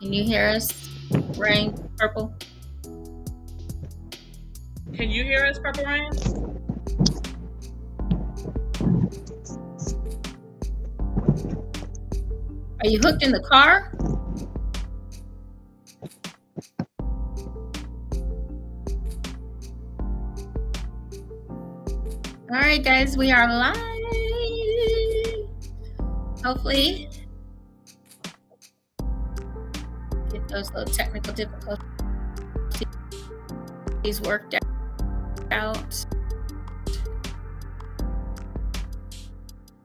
Can you hear us? Rain, Purple? Can you hear us, Purple Rain? Are you hooked in the car? All right, guys, we are live. Hopefully, get those little technical difficulties worked out.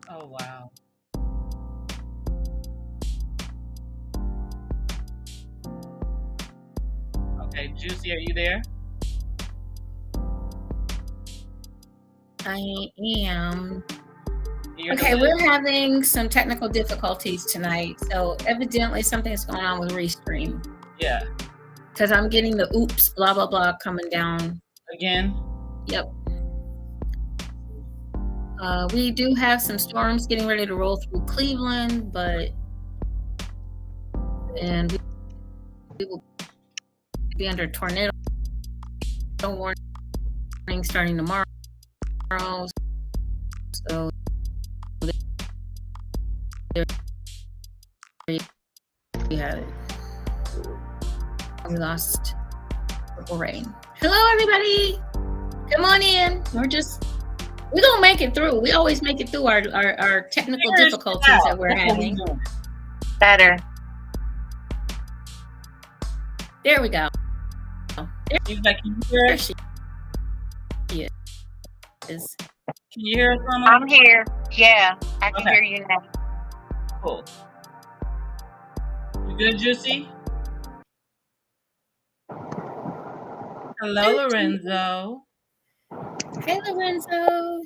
Oh, wow. Okay, JewCee, are you there? I am. You're Okay, delayed. we're having some technical difficulties tonight. So evidently something's going on with Restream. Yeah. Because I'm getting the oops, blah, blah, blah coming down. Again? Yep. We do have some storms getting ready to roll through Cleveland, and we will be under tornado warning starting tomorrow. So there you have it. We lost Purple Rain. Hello, everybody. Come on in. We're gonna make it through. We always make it through our technical difficulties that we're having. Better. There we go. Can you hear There us? she is. Can you hear us, Mama? I'm here. Yeah, I can hear you now. Cool. You good, JewCee? Hello, Lorenzo. Hey, Lorenzo.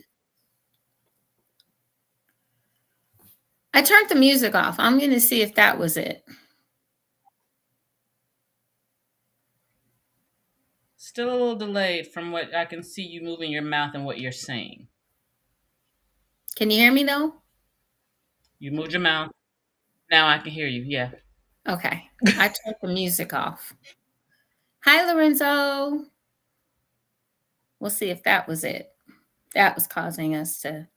I turned the music off. I'm going to see if that was it. Still a little delayed from what I can see you moving your mouth and what you're saying. Can you hear me, though? You moved your mouth. Now I can hear you, yeah. Okay. I turned the music off. Hi, Lorenzo. We'll see if that was it. That was causing us to...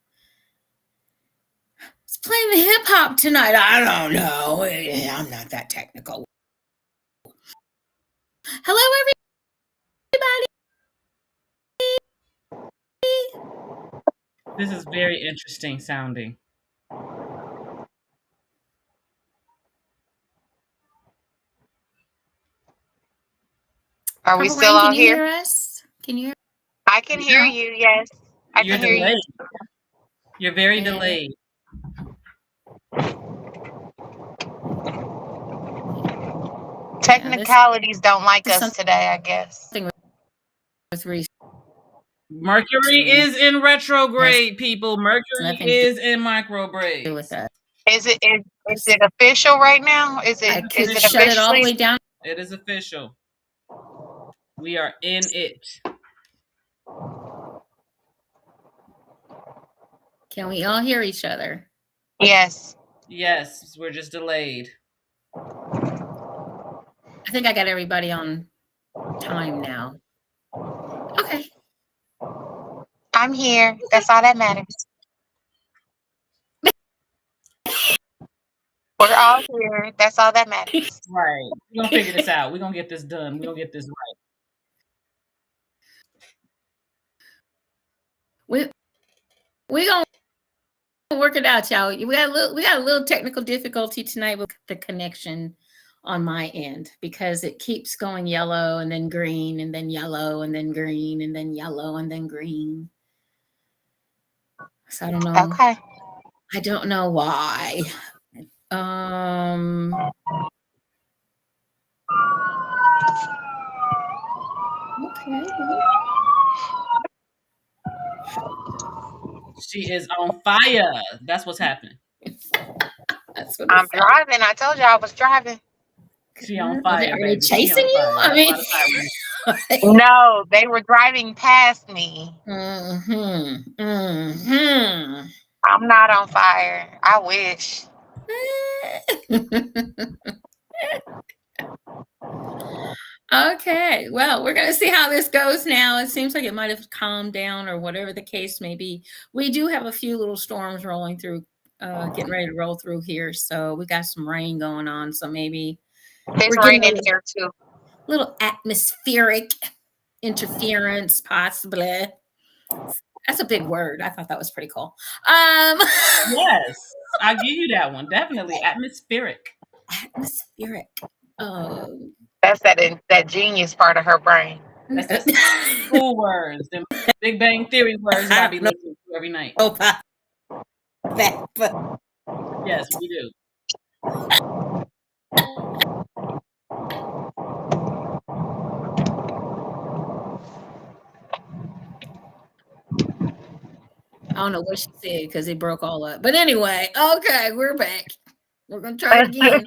It's playing the hip hop tonight. I don't know. I'm not that technical. Hello, everybody. This is very interesting sounding. Are we still all here? Can you hear us? Can you hear? I can hear you, yes. I can hear you. You're very delayed. Technicalities don't like us today, I guess. Mercury is in retrograde, people. Mercury is in micrograde. Is it official right now? Is it shut it all the way down? It is official. We are in it. Can we all hear each other? Yes. Yes, we're just delayed. I think I got everybody on time now. Okay. I'm here. That's all that matters. We're all here. That's all that matters. Right. We're going to figure this out. We're going to get this done. We're going to get this right. We're going to work it out, y'all. We got a little technical difficulty tonight with the connection on my end because it keeps going yellow and then green and then yellow and then green and then yellow and then green. So I don't know. Okay. I don't know why. Okay. She is on fire. That's what's happening. That's what I'm driving. I told you I was driving. She on fire, Are baby. they chasing you? I mean, no, they were driving past me. I'm not on fire. I wish. Okay, well, we're gonna see how this goes now. It seems like it might have calmed down or whatever the case may be. We do have a few little storms rolling through, getting ready to roll through here. So we got some rain going on. So maybe It's we're getting a raining here too. little atmospheric interference, possibly. That's a big word. I thought that was pretty cool. Yes, I'll give you that one. Definitely atmospheric. Atmospheric. That's that genius part of her brain. That's the school words, the Big Bang Theory words that I be listening to every night. That, but Yes, we do. I don't know what she said because it broke all up. But anyway, okay, we're back. We're gonna try it again.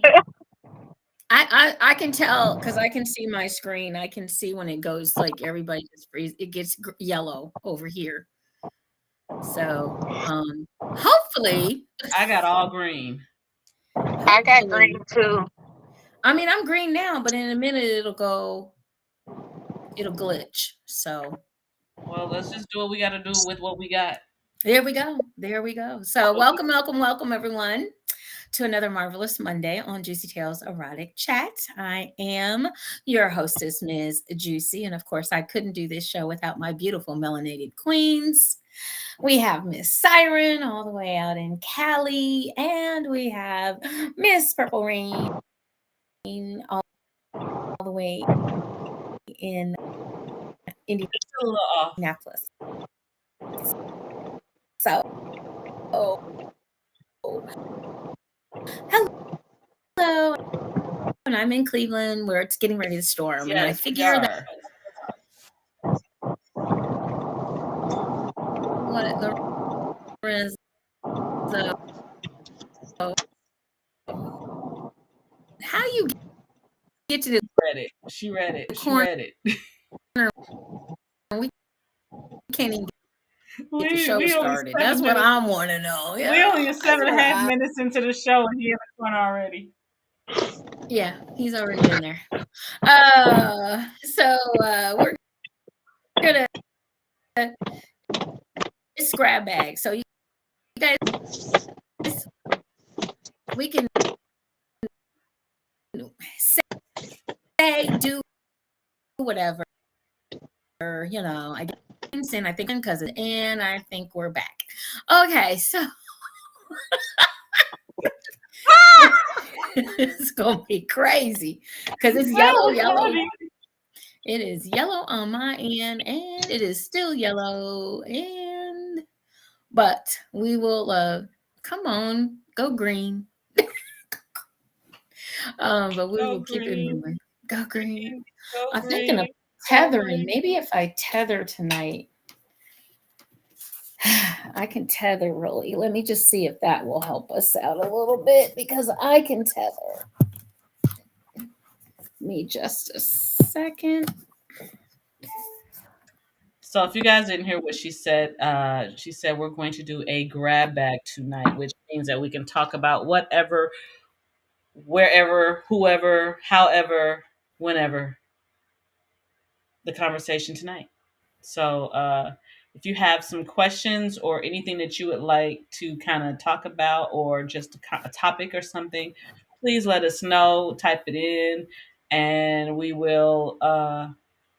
I can tell because I can see my screen. I can see when it goes like everybody just freeze. It gets yellow over here. So hopefully I got all green. I got green too. I mean, I'm green now, but in a minute it'll glitch. So well, let's just do what we got to do with what we got. There we go. There we go. So welcome, everyone, to another marvelous Monday on JewCee Tales Erotic Chat. I am your hostess, Ms. JewCee, and of course, I couldn't do this show without my beautiful melanated queens. We have Miss Siren all the way out in Cali, and we have Miss Purple Rain all the way in Indianapolis. So, hello, and I'm in Cleveland where it's getting ready to storm, yes, and I figure that what Lorenzo, how you get to the She read it. She read it. We can't even get the show started. That's what I want to know. Yeah, we only 7.5 minutes into the show and he has one already. Yeah, he's already been there. So we're gonna it's grab bag. So you guys, we can say do whatever. You know, I think I'm cousin, and I think we're back. Okay, so it's gonna be crazy because it's yellow. It is yellow on my end, and it is still yellow. But we will come on, go green. But we will keep it moving. Go green. I'm thinking of tethering. Maybe if I tether tonight, I can tether really. Let me just see if that will help us out a little bit because I can tether. Me just a second. So if you guys didn't hear what she said we're going to do a grab bag tonight, which means that we can talk about whatever, wherever, whoever, however, whenever the conversation tonight. So if you have some questions or anything that you would like to kind of talk about or just a topic or something, please let us know, type it in, and we will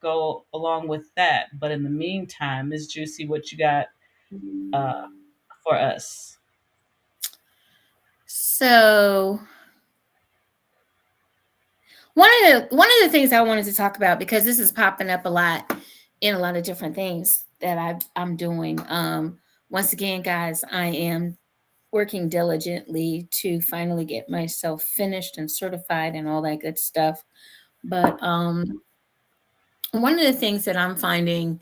go along with that. But in the meantime, Ms. JewCee, what you got for us? So one of the things I wanted to talk about, because this is popping up a lot in a lot of different things that I'm doing. Once again, guys, I am working diligently to finally get myself finished and certified and all that good stuff. But one of the things that I'm finding,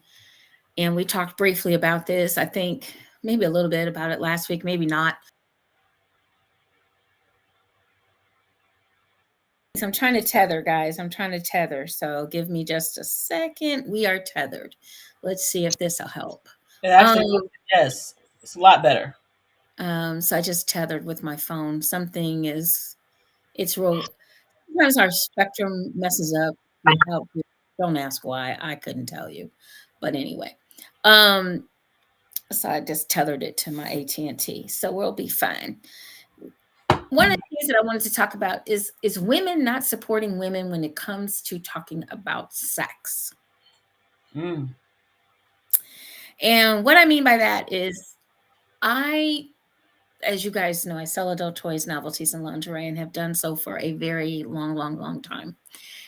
and we talked briefly about this, I think maybe a little bit about it last week, maybe not. I'm trying to tether, guys. I'm trying to tether. So give me just a second. We are tethered. Let's see if this will help. It actually, yes, it's a lot better. So I just tethered with my phone. It's real. Sometimes our spectrum messes up. would help you. Don't ask why. I couldn't tell you. But anyway. Um, so I just tethered it to my AT&T. So we'll be fine. One of the things that I wanted to talk about is women not supporting women when it comes to talking about sex. Mm. And what I mean by that is I, as you guys know, I sell adult toys, novelties, and lingerie and have done so for a very long, long, long time.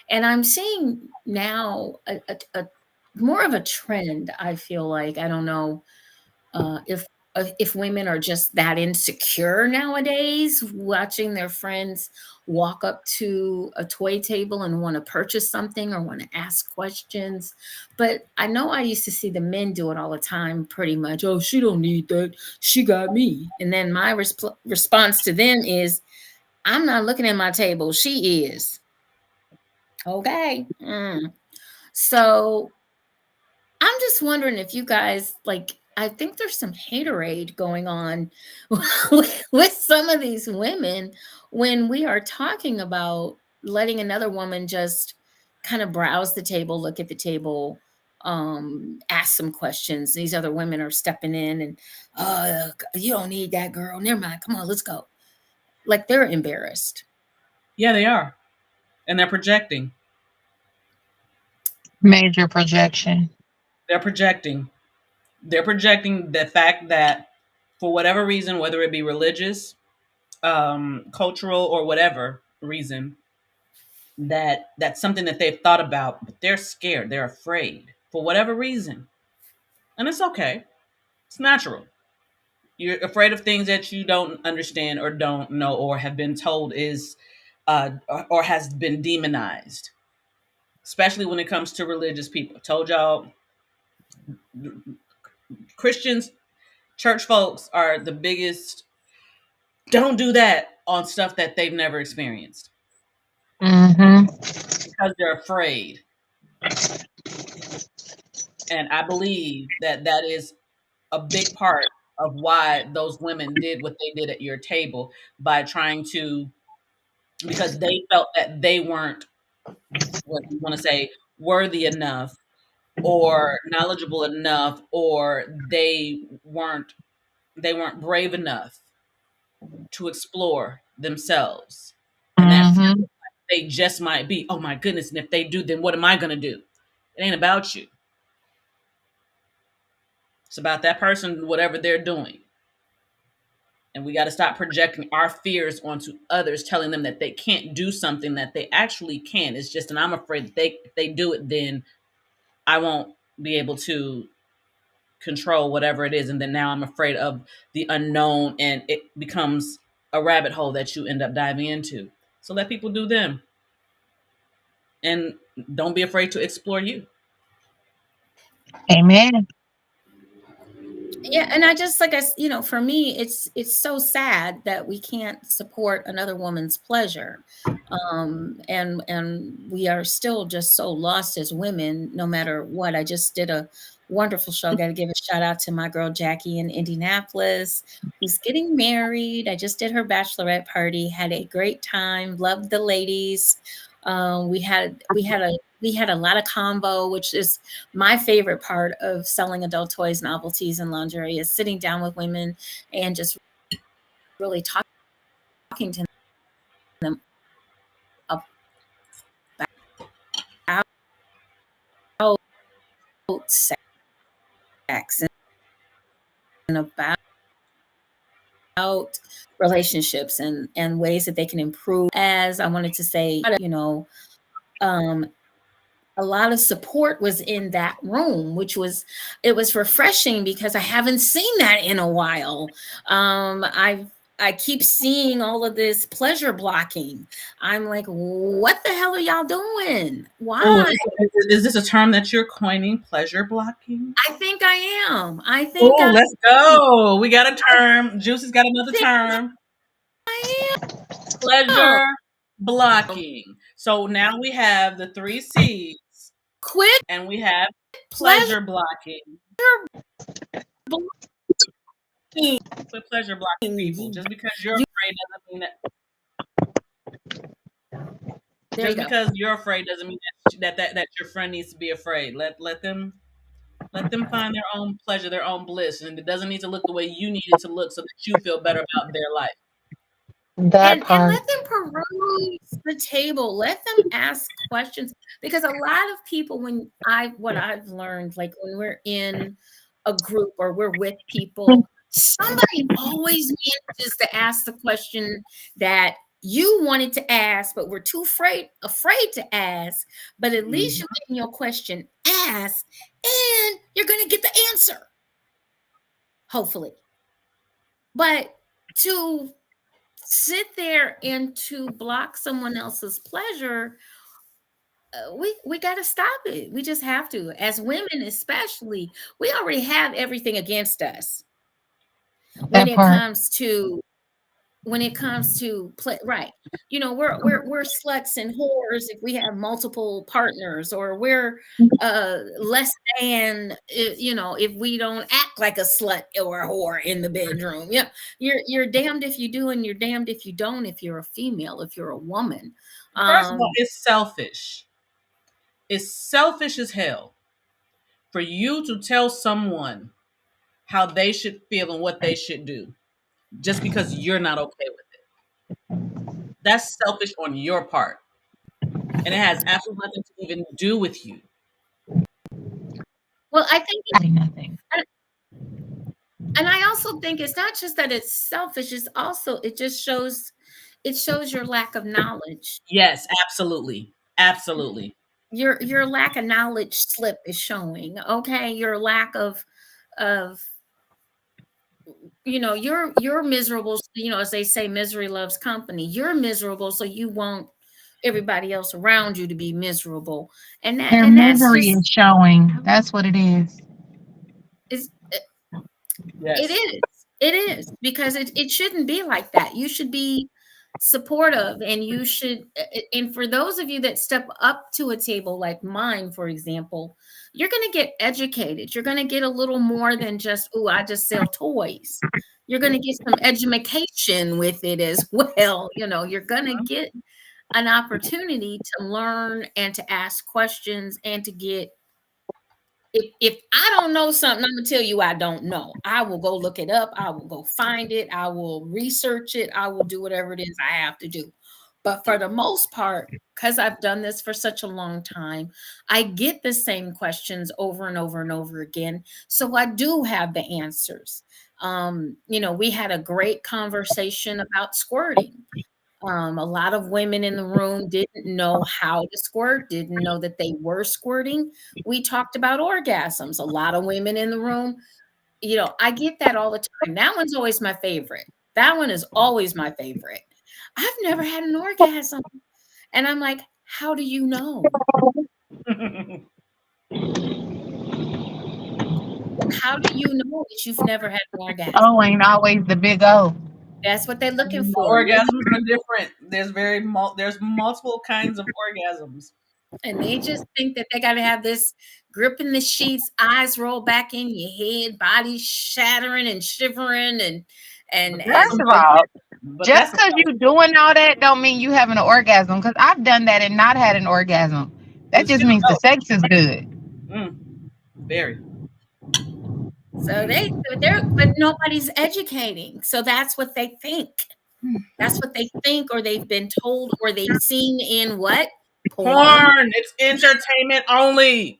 And I'm seeing now a more of a trend, I feel like. I don't know if women are just that insecure nowadays, watching their friends walk up to a toy table and want to purchase something or want to ask questions. But I know I used to see the men do it all the time, pretty much. Oh, she don't need that. She got me. And then my response to them is, I'm not looking at my table. She is. Okay. So I'm just wondering if you guys like. I think there's some haterade going on with some of these women when we are talking about letting another woman just kind of browse the table, look at the table, ask some questions. These other women are stepping in and, you don't need that, girl. Never mind. Come on, let's go. Like they're embarrassed. Yeah, they are. And they're projecting. Major projection. They're projecting. They're projecting the fact that for whatever reason, whether it be religious, cultural, or whatever reason, that's something that they've thought about, but they're scared, they're afraid for whatever reason. And it's okay. It's natural. You're afraid of things that you don't understand or don't know or have been told is or has been demonized, especially when it comes to religious people. I told y'all, Christians, church folks are the biggest don't do that on stuff that they've never experienced Mm-hmm. because they're afraid. And I believe that that is a big part of why those women did what they did at your table by trying to, because they felt that they weren't, what you want to say, worthy enough or knowledgeable enough, or they weren't brave enough to explore themselves. And that Mm-hmm. they just might be, oh my goodness, and if they do, then what am I going to do? It ain't about you. It's about that person, whatever they're doing. And we got to stop projecting our fears onto others, telling them that they can't do something that they actually can. It's just, and I'm afraid that if they do it, then I won't be able to control whatever it is. And then now I'm afraid of the unknown, and it becomes a rabbit hole that you end up diving into. So let people do them. And don't be afraid to explore you. Amen. Yeah, and I just like for me, it's so sad that we can't support another woman's pleasure, and we are still just so lost as women, no matter what. I just did a wonderful show. I got to give a shout out to my girl Jackie in Indianapolis, who's getting married. I just did her bachelorette party, had a great time, loved the ladies. We had a lot of combo, which is my favorite part of selling adult toys, novelties, and lingerie is sitting down with women and just really talking to them about sex and about relationships and ways that they can improve. As I wanted to say, um, a lot of support was in that room, which was it was refreshing because I haven't seen that in a while. I keep seeing all of this pleasure blocking. I'm like, what the hell are y'all doing? Oh, Why? is this a term that you're coining? Pleasure blocking? I think I am. I think Oh, I, let's go. We got a term. Juicy's got another think term. I am. Pleasure blocking. So now we have the three C's Quit and we have pleasure pleasure blocking. blocking. Quit pleasure blocking people. You, Just because you're you afraid doesn't mean that. There you Just go. because you're afraid doesn't mean that your friend needs to be afraid. Let them find their own pleasure, their own bliss, and it doesn't need to look the way you need it to look so that you feel better about their life. That And part. let them peruse the table. Let them ask questions, because a lot of people, what I've learned, like when we're in a group or we're with people, somebody always manages to ask the question that you wanted to ask, but we're too afraid to ask. But at least Mhm. you're getting your question asked, and you're going to get the answer, hopefully. But to sit there and to block someone else's pleasure, we got to stop it. We just have to. As women, especially, we already have everything against us when That it part. comes to play. Right? We're sluts and whores if we have multiple partners, or we're less than, if we don't act like a slut or a whore in the bedroom. Yeah, you're damned if you do, and you're damned if you don't. If you're a female, if you're a woman, First of all, um, it's selfish. It's selfish as hell for you to tell someone how they should feel and what they should do just because you're not okay with it. That's selfish on your part. And it has absolutely nothing to even do with you. well, I think Nothing. and I also think it's not just that it's selfish, it's also it shows your lack of knowledge. Yes, absolutely. Absolutely. Your lack of knowledge slip is showing. Okay, your lack of you're miserable, as they say, misery loves company. You're miserable, so you want everybody else around you to be miserable. And Their that's misery just is showing. That's what it is. is it Yes. is. It is, because it shouldn't be like that. You should be supportive, and you should, and for those of you that step up to a table like mine, for example, you're going to get educated. You're going to get a little more than just, oh, I just sell toys. You're going to get some education with it as well. You're going to get an opportunity to learn and to ask questions and to get, if I don't know something, I'm gonna tell you I don't know. I will go look it up. I will go find it. I will research it. I will do whatever it is I have to do. But for the most part, because I've done this for such a long time, I get the same questions over and over and over again. So I do have the answers. We had a great conversation about squirting. A lot of women in the room didn't know how to squirt, didn't know that they were squirting. We talked about orgasms. A lot of women in the room, I get that all the time. That one's always my favorite. That one is always my favorite. I've never had an orgasm. And I'm like, how do you know? How do you know that you've never had an orgasm? Oh, ain't always the big O. That's what they're looking for. Orgasms are different. There's multiple kinds of orgasms. And they just think that they got to have this grip in the sheets, eyes roll back in your head, body shattering and shivering, and But that's First and of somebody all, different. But just that's because you doing all that don't mean you having an orgasm. Because I've done that and not had an orgasm. That you just still means the sex is good. know. Very. so but nobody's educating. So that's what they think. That's what they think, or they've been told, or they've seen in what? Porn. Porn. It's entertainment only.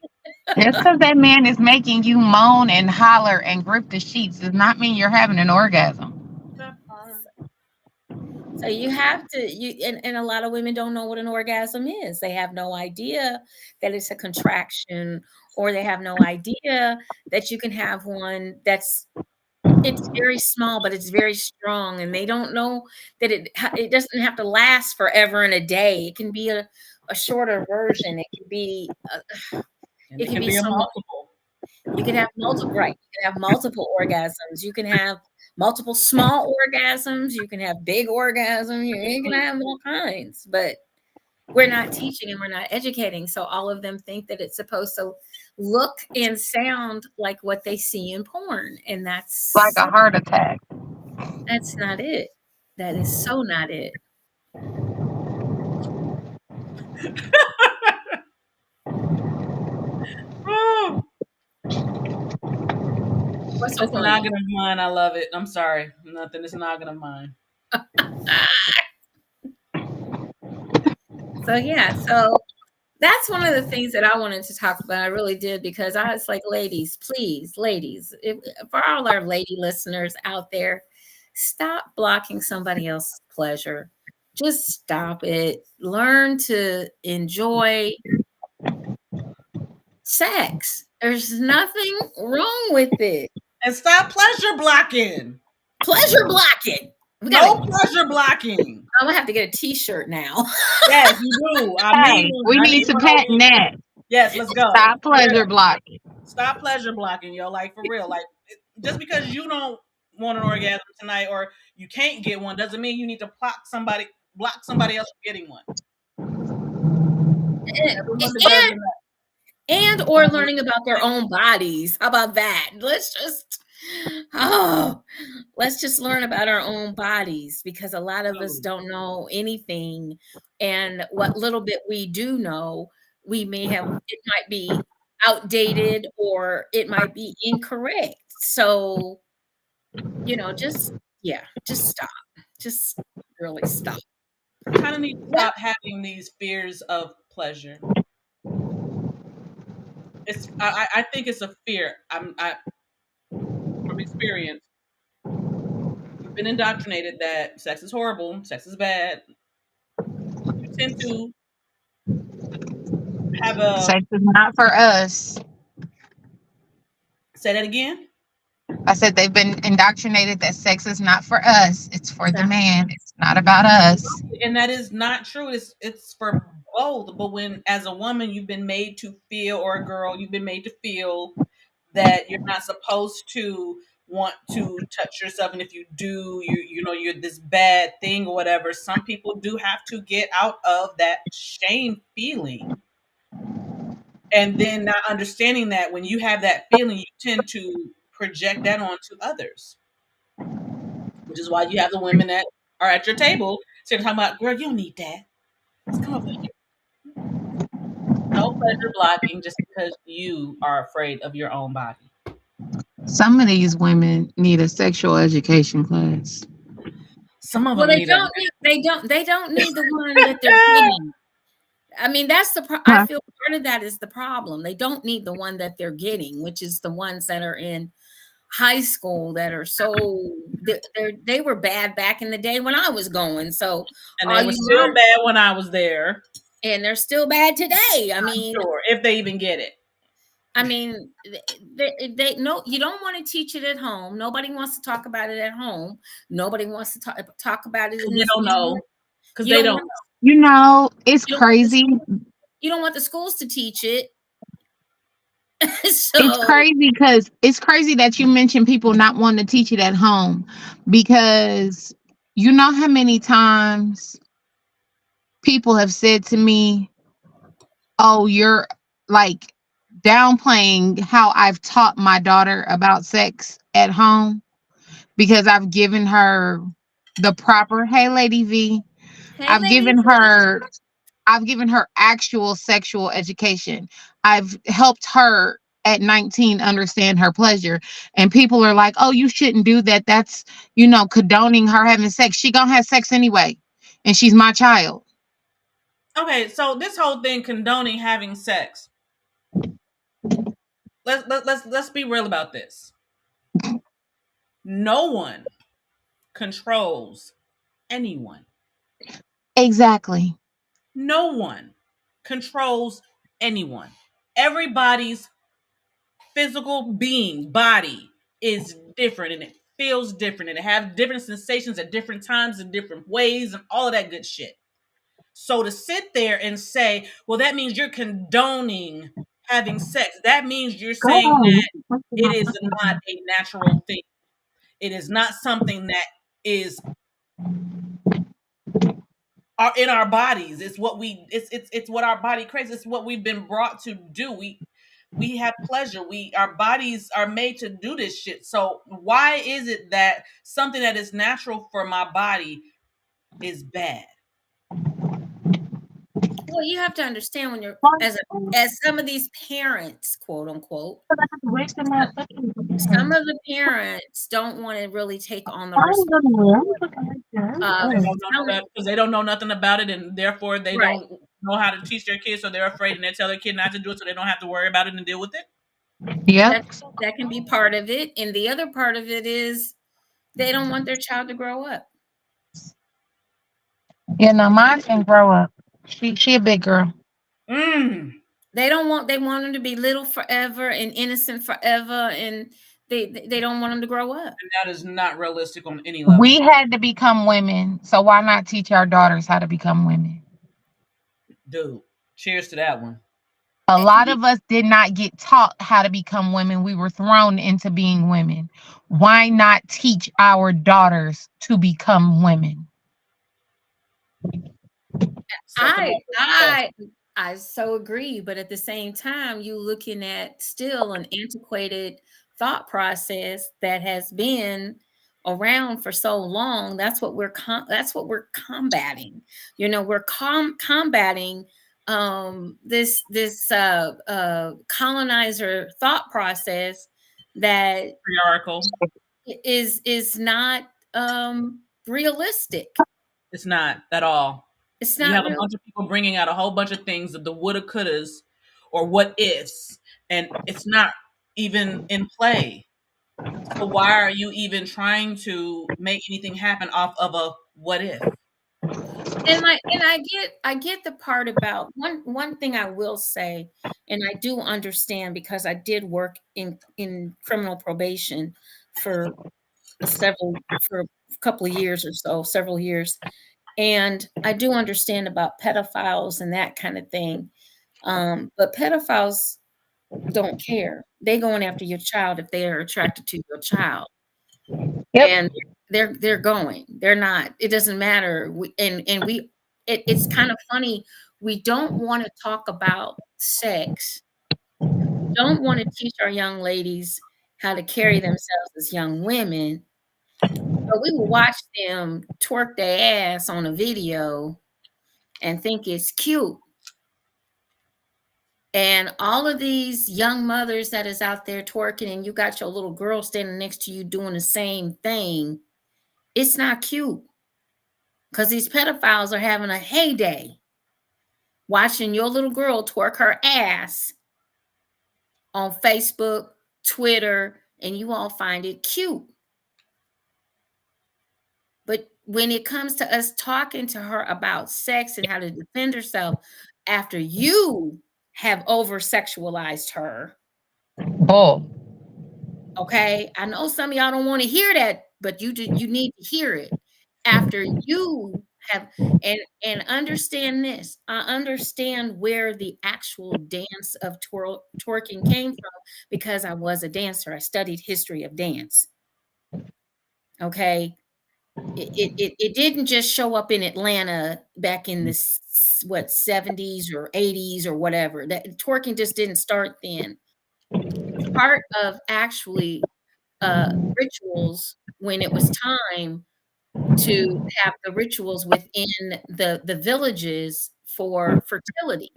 Just because that man is making you moan and holler and grip the sheets does not mean you're having an orgasm. That part. So you have to and a lot of women don't know what an orgasm is. They have no idea that it's a contraction, or they have no idea that you can have one it's very small, but it's very strong, and they don't know that it doesn't have to last forever in a day. It can be a shorter version. It can be And it it can can be be a so much. multiple. You can have multiple, right? You can have multiple orgasms. You can have multiple small orgasms. You can have big orgasms. You can have all kinds, but we're not teaching and we're not educating. So all of them think that it's supposed to look and sound like what they see in porn, and Like a heart attack. that's not it. That is so not it. Oh, What's so this funny? noggin of mine, I love it. I'm sorry. Nothing. This noggin of mine. So yeah, so that's one of the things that I wanted to talk about. I really did, because I was like, ladies, please, ladies, for all our lady listeners out there, stop blocking somebody else's pleasure. Just stop it. Learn to enjoy sex. There's nothing wrong with it. And stop pleasure blocking. Pleasure blocking. No pleasure blocking. I'm gonna have to get a T-shirt now. Yes, you do. Hey, we need to patent that. Yes, let's go. Stop pleasure blocking. Stop pleasure blocking, yo. Like, for real. Like, just because you don't want an orgasm tonight or you can't get one doesn't mean you need to block somebody else from getting one. and or learning about their own bodies. How about that? Let's just learn about our own bodies, because a lot of us don't know anything, and what little bit we do know, it might be outdated or it might be incorrect. So, just stop. Just really stop. Kind of need to stop having these fears of pleasure. I think it's a fear. From experience, we've been indoctrinated that sex is horrible, sex is bad. You tend to have Sex is not for us. Say that again. I said they've been indoctrinated that sex is not for us. It's for the man. It's not about us. And that is not true. It's for both. But when, as a woman, you've been made to feel, or a girl, you've been made to feel that you're not supposed to want to touch yourself, and if you do, you're this bad thing or whatever. Some people do have to get out of that shame feeling. And then not understanding that when you have that feeling, you tend to project that onto others. Which is why you have the women that are at your table sitting talking about, girl, you don't need that. Let's come over here. No pleasure blocking just because you are afraid of your own body. Some of these women need a sexual education class. Some of them they don't need the one that they're getting. I mean, that's I feel part of that is the problem. They don't need the one that they're getting, which is the ones that are in high school that are they were bad back in the day when I was going. So, and they were still bad when I was there, and they're still bad today. I mean, sure, if they even get it. I mean, they no, you don't want to teach it at home. Nobody wants to talk about it at home. Nobody wants to talk about it. They don't know, because they don't know. It's crazy. You don't want the schools to teach it. So, it's crazy that you mentioned people not wanting to teach it at home, because you know how many times people have said to me, oh, you're like downplaying how I've taught my daughter about sex at home, because I've given her the proper, hey lady V, I've given her actual sexual education. I've helped her at 19 understand her pleasure. And people are like, oh, you shouldn't do that. That's, condoning her having sex. She gonna have sex anyway. And she's my child. Okay, so this whole thing condoning having sex. Let's be real about this. No one controls anyone. Exactly. No one controls anyone. Everybody's physical body is different, and it feels different, and it has different sensations at different times in different ways and all of that good shit. So to sit there and say, well, that means you're condoning having sex. That means you're saying that it is not a natural thing. It is not something that is in our bodies. It's what it's what our body craves. It's what we've been brought to do. We have pleasure. Our bodies are made to do this shit. So why is it that something that is natural for my body is bad? Well, you have to understand when you're as some of these parents, quote unquote, some of the parents don't want to really take on the responsibility of They don't know telling. that because they don't know nothing about it, and therefore they Right. don't know how to teach their kids, so they're afraid, and they tell their kid not to do it, so they don't have to worry about it and deal with it. Yep. That can be part of it, and the other part of it is they don't want their child to grow up. Yeah, no, mine can grow up. She a big girl. Mm. They don't want. They want them to be little forever and innocent forever, and they don't want them to grow up. And that is not realistic on any level. We had to become women, so why not teach our daughters how to become women? Dude, cheers to that one. A lot of us did not get taught how to become women. We were thrown into being women. Why not teach our daughters to become women? I so agree, but at the same time, you looking at still an antiquated thought process that has been around for so long. That's what we're combating. You know, we're combating this colonizer thought process that Patriarchal. is not realistic. It's not at all. It's You not have a real. bunch of people bringing out a whole bunch of things of the woulda, couldas, or what ifs, and it's not even in play. So why are you even trying to make anything happen off of a what if? And I get the part about one thing I will say, and I do understand because I did work in criminal probation for for a couple of years or so, several years. And I do understand about pedophiles and that kind of thing. But pedophiles don't care. They going after your child if they are attracted to your child. Yep. And they're going. They're not. It doesn't matter. It's kind of funny. We don't want to talk about sex. Don't want to teach our young ladies how to carry themselves as young women. But we will watch them twerk their ass on a video and think it's cute. And all of these young mothers that is out there twerking, and you got your little girl standing next to you doing the same thing. It's not cute because these pedophiles are having a heyday watching your little girl twerk her ass on Facebook, Twitter, and you all find it cute. But when it comes to us talking to her about sex and how to defend herself after you have over sexualized her, Bull. okay? I know some of y'all don't want to hear that, but you need to hear it after you have and understand this. I understand where the actual dance of twerking came from because I was a dancer. I studied history of dance. Okay. It didn't just show up in Atlanta back in the 70s or 80s or whatever. That twerking just didn't start then. It's part of actually rituals when it was time to have the rituals within the villages for fertility.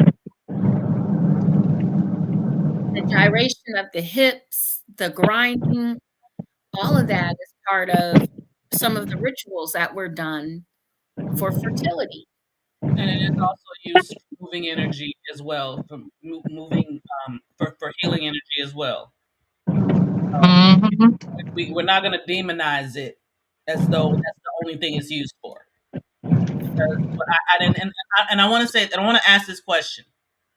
The gyration of the hips, the grinding, all of that is part of some of the rituals that were done for fertility. And it is also used for moving energy as well, for moving for healing energy as well. Mhm. We're not going to demonize it as though that's the only thing it's used for. Because I didn't, and I want to say, and I want to ask this question,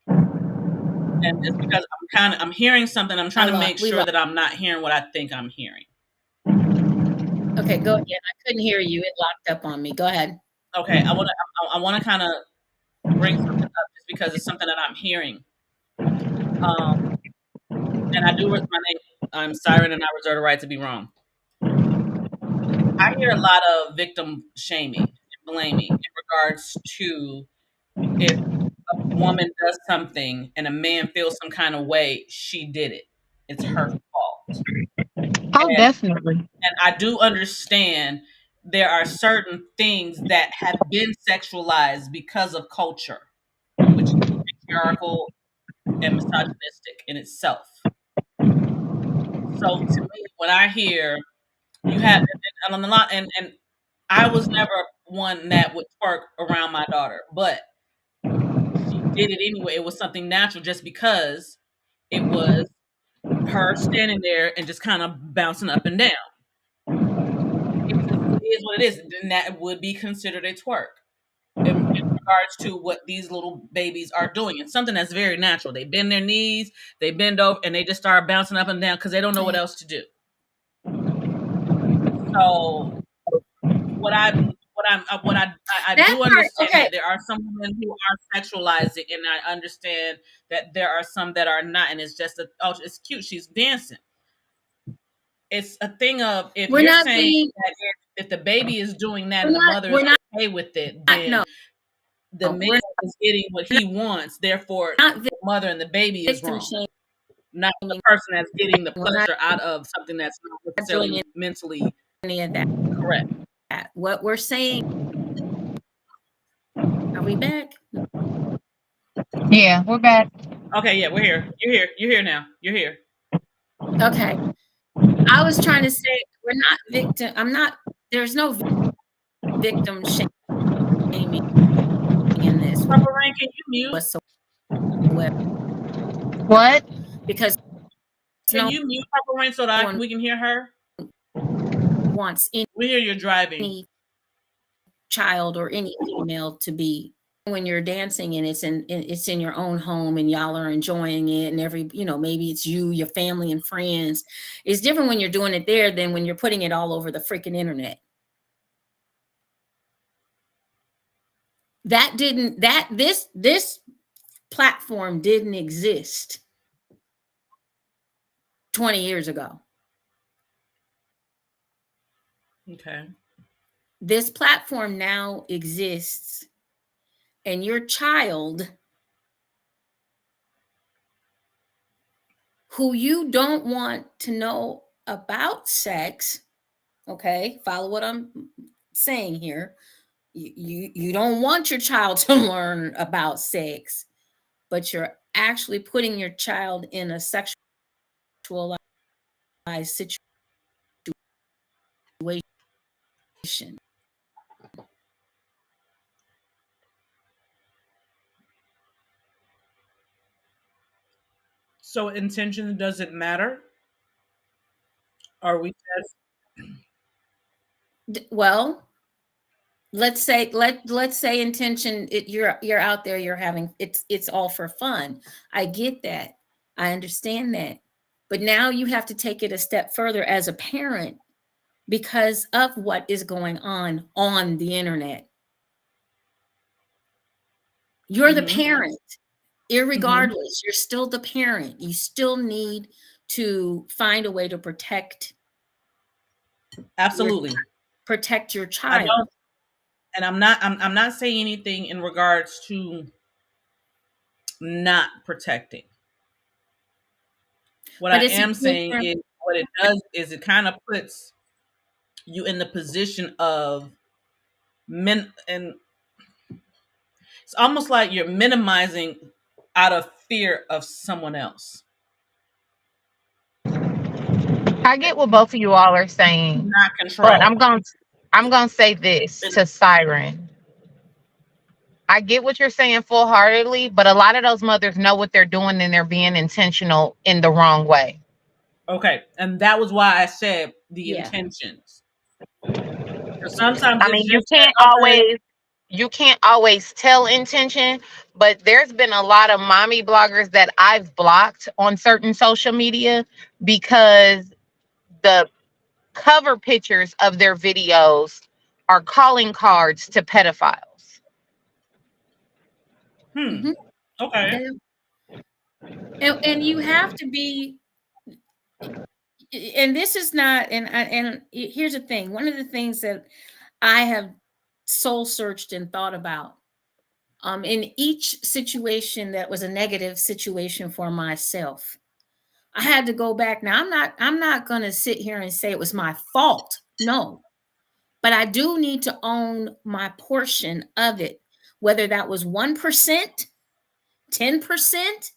and it's because I'm hearing something. I'm trying to make sure that I'm not hearing what I think I'm hearing. Okay, go again. I couldn't hear you. It locked up on me. Go ahead. Okay, I want to kind of bring something up just because it's something that I'm hearing. And I do. My name, I'm Siren, and I reserve the right to be wrong. I hear a lot of victim shaming and blaming in regards to if a woman does something and a man feels some kind of way, she did it. It's her fault. Oh, And definitely. and I do understand there are certain things that have been sexualized because of culture. which is patriarchal and misogynistic in itself. So to me, when I hear you have and on the lot, and I was never one that would twerk around my daughter, but she did it anyway. It was something natural just because it was her standing there and just kind of bouncing up and down. It is what it is. And that would be considered a twerk in regards to what these little babies are doing. It's something that's very natural. They bend their knees, they bend over, and they just start bouncing up and down because they don't know what else to do. So I do understand that there are some women who are sexualizing, and I understand that there are some that are not, and it's just it's cute. She's dancing. It's a thing of if We're you're not saying being, that if the baby is doing that we're and the not, mother is we're not, okay with it, then no, the man we're is getting what he wants. Therefore, not the mother and the baby is victim wrong, shaming. not the person that's getting the We're not pleasure out of something that's not doing necessarily mentally any of that. correct. What we're saying, are we back? Yeah, we're back. Okay, yeah, we're here. You're here. You're here now. You're here. Okay. I was trying to say we're not victim. There's no victim shaming in this Purple Rain, can you mute? whatsoever. What? Because Can no you mute Purple Rain so that one we can hear her? wants We hear you're driving. any child or any female to be when you're dancing and it's in your own home and y'all are enjoying it and maybe it's you, your family and friends. It's different when you're doing it there than when you're putting it all over the freaking internet. This platform didn't exist 20 years ago. Okay. This platform now exists, and your child who you don't want to know about sex, okay, follow what I'm saying here. You don't want your child to learn about sex, but you're actually putting your child in a sexualized situation. So intention doesn't matter? Are we just Well, let's say intention, you're out there, you're having it's all for fun. I get that. I understand that. But now you have to take it a step further as a parent because of what is going on the internet. You're the parent. Irregardless, you're still the parent. You still need to find a way to protect absolutely? your I child. don't, and I'm not saying anything in regards to not protecting. What I But it's a am saying different, is what it does is it kind of puts you in the position of men, and it's almost like you're minimizing out of fear of someone else. I get what both of you all are saying, Not but control. I'm gonna say this And to Siren. I get what you're saying full heartedly, but a lot of those mothers know what they're doing and they're being intentional in the wrong way. okay, and that was why I said the yeah. intentions. Because sometimes I it's mean, you just can't that, okay, always tell intention, but there's been a lot of mommy bloggers that I've blocked on certain social media because the cover pictures of their videos are calling cards to pedophiles. hmm, Mm-hmm. okay. And you have to be, and this is not, and here's the thing. One of the things that I have soul searched and thought about, in each situation that was a negative situation for myself, I had to go back. Now I'm not going to sit here and say it was my fault. No, but I do need to own my portion of it, whether that was 1%, 10%,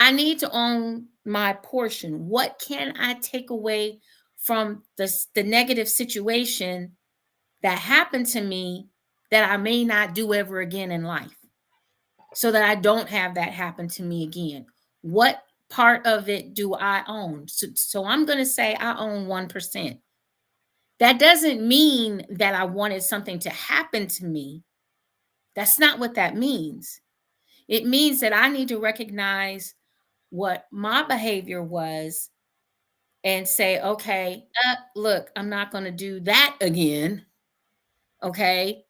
I need to own my portion. What can I take away from the negative situation that happened to me that I may not do ever again in life, so that I don't have that happen to me again? What part of it do I own? So I'm going to say I own 1%. That doesn't mean that I wanted something to happen to me. That's not what that means. It means that I need to recognize what my behavior was and say, okay, look, I'm not going to do that again. Okay.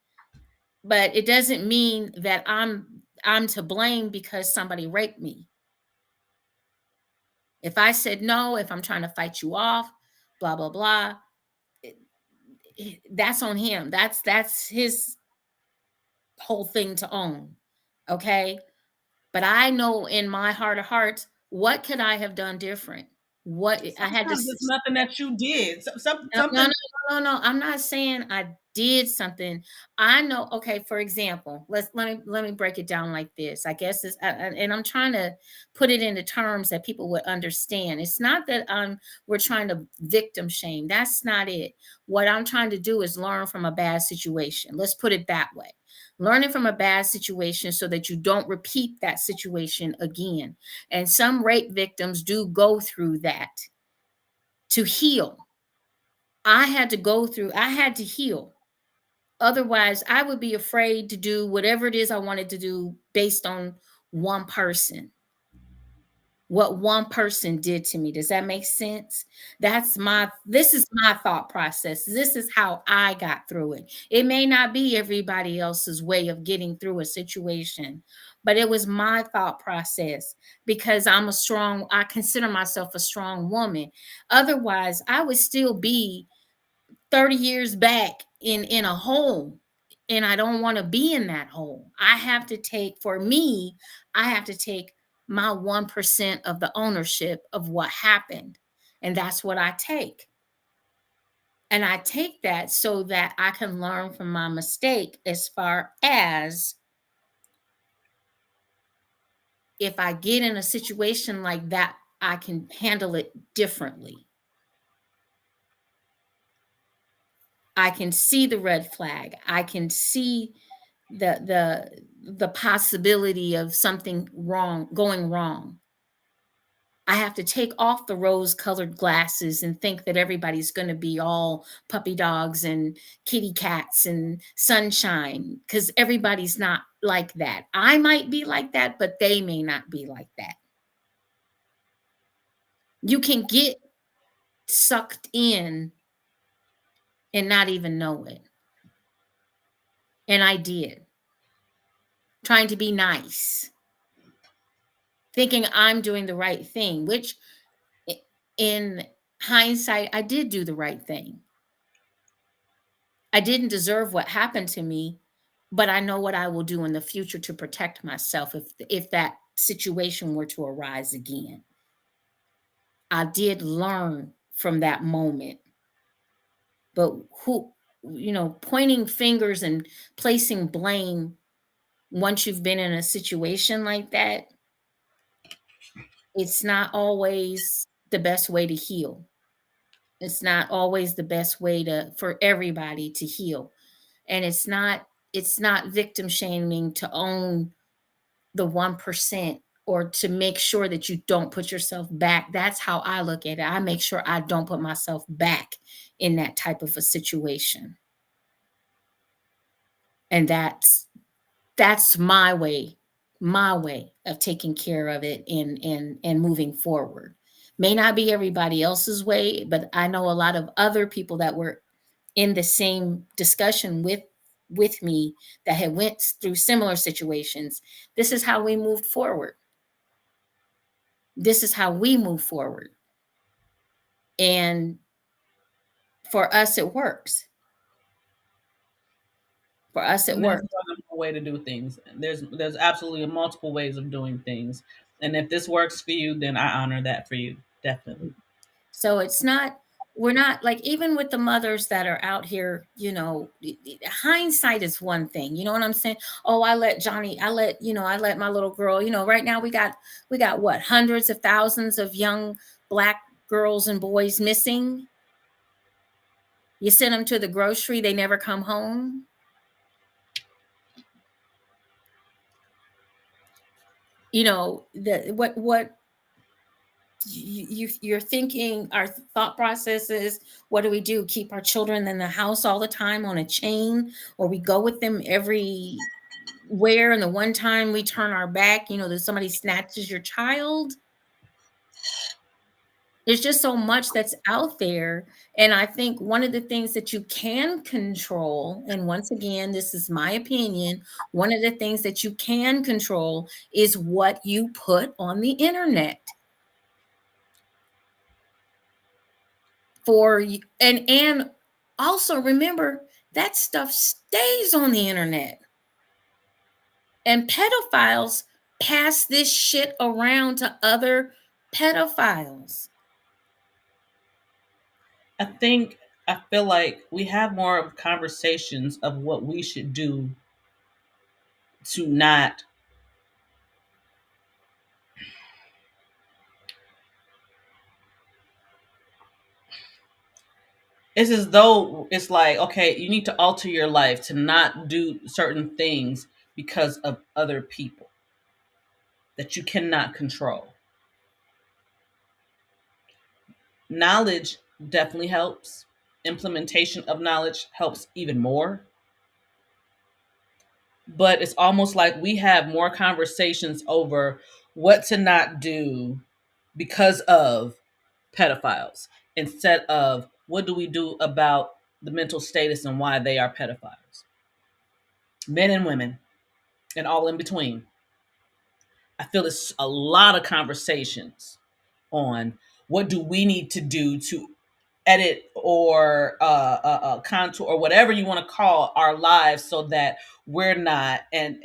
But it doesn't mean that I'm to blame because somebody raped me. If I said no, if I'm trying to fight you off, blah blah blah, that's on him. That's his whole thing to own. Okay? But I know in my heart of hearts, what could I have done different? What I had to. Sometimes it's nothing that you did. No, no, Something. no. I'm not saying I did something. I know. Okay, for example, let me break it down like this. I guess it's and I'm trying to put it into terms that people would understand. It's not that we're trying to victim shame. That's not it. What I'm trying to do is learn from a bad situation. Let's put it that way. Learning from a bad situation so that you don't repeat that situation again. And some rape victims do go through that to heal. I had to heal. Otherwise, I would be afraid to do whatever it is I wanted to do based on one person. What one person did to me. Does that make sense? This is my thought process. This is how I got through it. It may not be everybody else's way of getting through a situation, but it was my thought process because I consider myself a strong woman. Otherwise, I would still be 30 years back in a hole, and I don't want to be in that hole. For me, I have to take my 1% of the ownership of what happened, and that's what I take. And I take that so that I can learn from my mistake, as far as if I get in a situation like that, I can handle it differently. I can see the red flag. I can see the possibility of something wrong going wrong. I have to take off the rose-colored glasses and think that everybody's going to be all puppy dogs and kitty cats and sunshine, because everybody's not like that. I might be like that, but they may not be like that. You can get sucked in and not even know it. And I did. Trying to be nice, thinking I'm doing the right thing, which in hindsight, I did do the right thing. I didn't deserve what happened to me, but I know what I will do in the future to protect myself if that situation were to arise again. I did learn from that moment. But pointing fingers and placing blame once you've been in a situation like that, it's not always the best way to heal. It's not always the best way for everybody to heal. And it's not victim shaming to own the 1% or to make sure that you don't put yourself back. That's how I look at it. I make sure I don't put myself back in that type of a situation. And that's my way of taking care of it and moving forward. May not be everybody else's way, but I know a lot of other people that were in the same discussion with me that had went through similar situations. This is how we moved forward. This is how we move forward. And for us, it works. For us, it And there's works. more than one way to do things. There's absolutely multiple ways of doing things. And if this works for you, then I honor that for you. Definitely. So it's not we're not like, even with the mothers that are out here, hindsight is one thing, you know what I'm saying? Oh, I let my little girl, right now we got what, hundreds of thousands of young Black girls and boys missing. You send them to the grocery, they never come home. The what you're thinking, our thought processes, what do we do? Keep our children in the house all the time on a chain, or we go with them everywhere, and the one time we turn our back, that somebody snatches your child. There's just so much that's out there. And I think one of the things that you can control, and once again, this is my opinion, one of the things that you can control is what you put on the internet. And also remember, that stuff stays on the internet, and pedophiles pass this shit around to other pedophiles. I feel like we have more of conversations of what we should do to not. It's as though it's like, okay, you need to alter your life to not do certain things because of other people that you cannot control. Knowledge definitely helps. Implementation of knowledge helps even more. But it's almost like we have more conversations over what to not do because of pedophiles instead of what do we do about the mental status and why they are pedophiles. Men and women and all in between. I feel it's a lot of conversations on what do we need to do to edit or contour or whatever you want to call our lives so that we're not and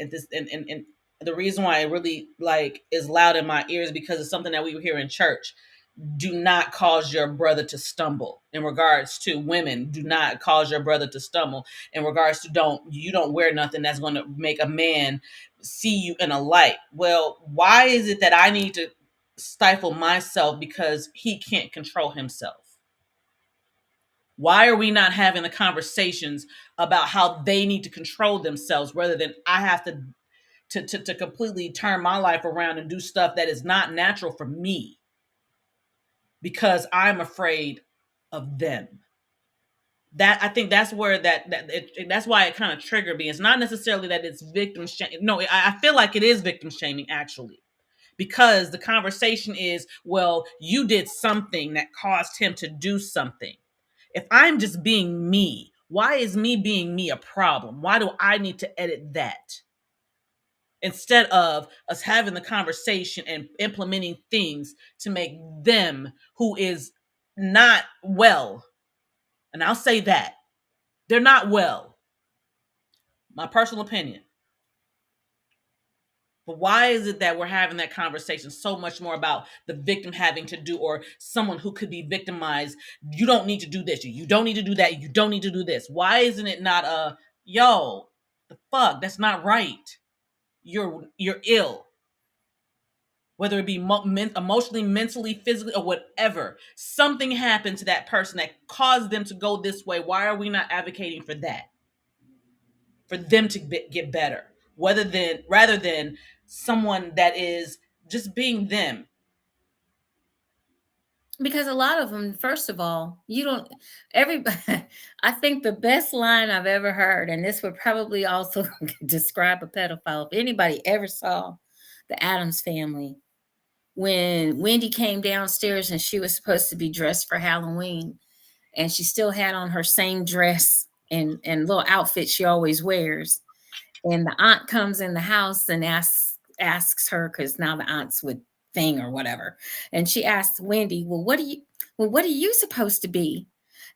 the reason why it really like is loud in my ears because it's something that we hear in church. Do not cause your brother to stumble. In regards to women, do not cause your brother to stumble. In regards to don't wear nothing that's going to make a man see you in a light. Well, why is it that I need to stifle myself because he can't control himself? Why are we not having the conversations about how they need to control themselves rather than I have to completely turn my life around and do stuff that is not natural for me because I'm afraid of them? That I think that's where that's why it kind of triggered me. It's not necessarily that it's victim shaming. No, I feel like it is victim shaming actually, because the conversation is, well, you did something that caused him to do something. If I'm just being me, why is me being me a problem? Why do I need to edit that? Instead of us having the conversation and implementing things to make them who is not well, and I'll say that, they're not well. My personal opinion. But why is it that we're having that conversation so much more about the victim having to do, or someone who could be victimized? You don't need to do this. You don't need to do that. You don't need to do this. Why isn't it not yo, the fuck? That's not right. You're ill. Whether it be emotionally, mentally, physically, or whatever. Something happened to that person that caused them to go this way. Why are we not advocating for that? For them to get better, rather than someone that is just being them. Because a lot of them, first of all, you don't, everybody, I think the best line I've ever heard, and this would probably also describe a pedophile, if anybody ever saw the Addams Family, when Wendy came downstairs and she was supposed to be dressed for Halloween, and she still had on her same dress and little outfit she always wears. And the aunt comes in the house and asks her, because now the aunt's with thing or whatever, and she asks Wendy, what are you supposed to be?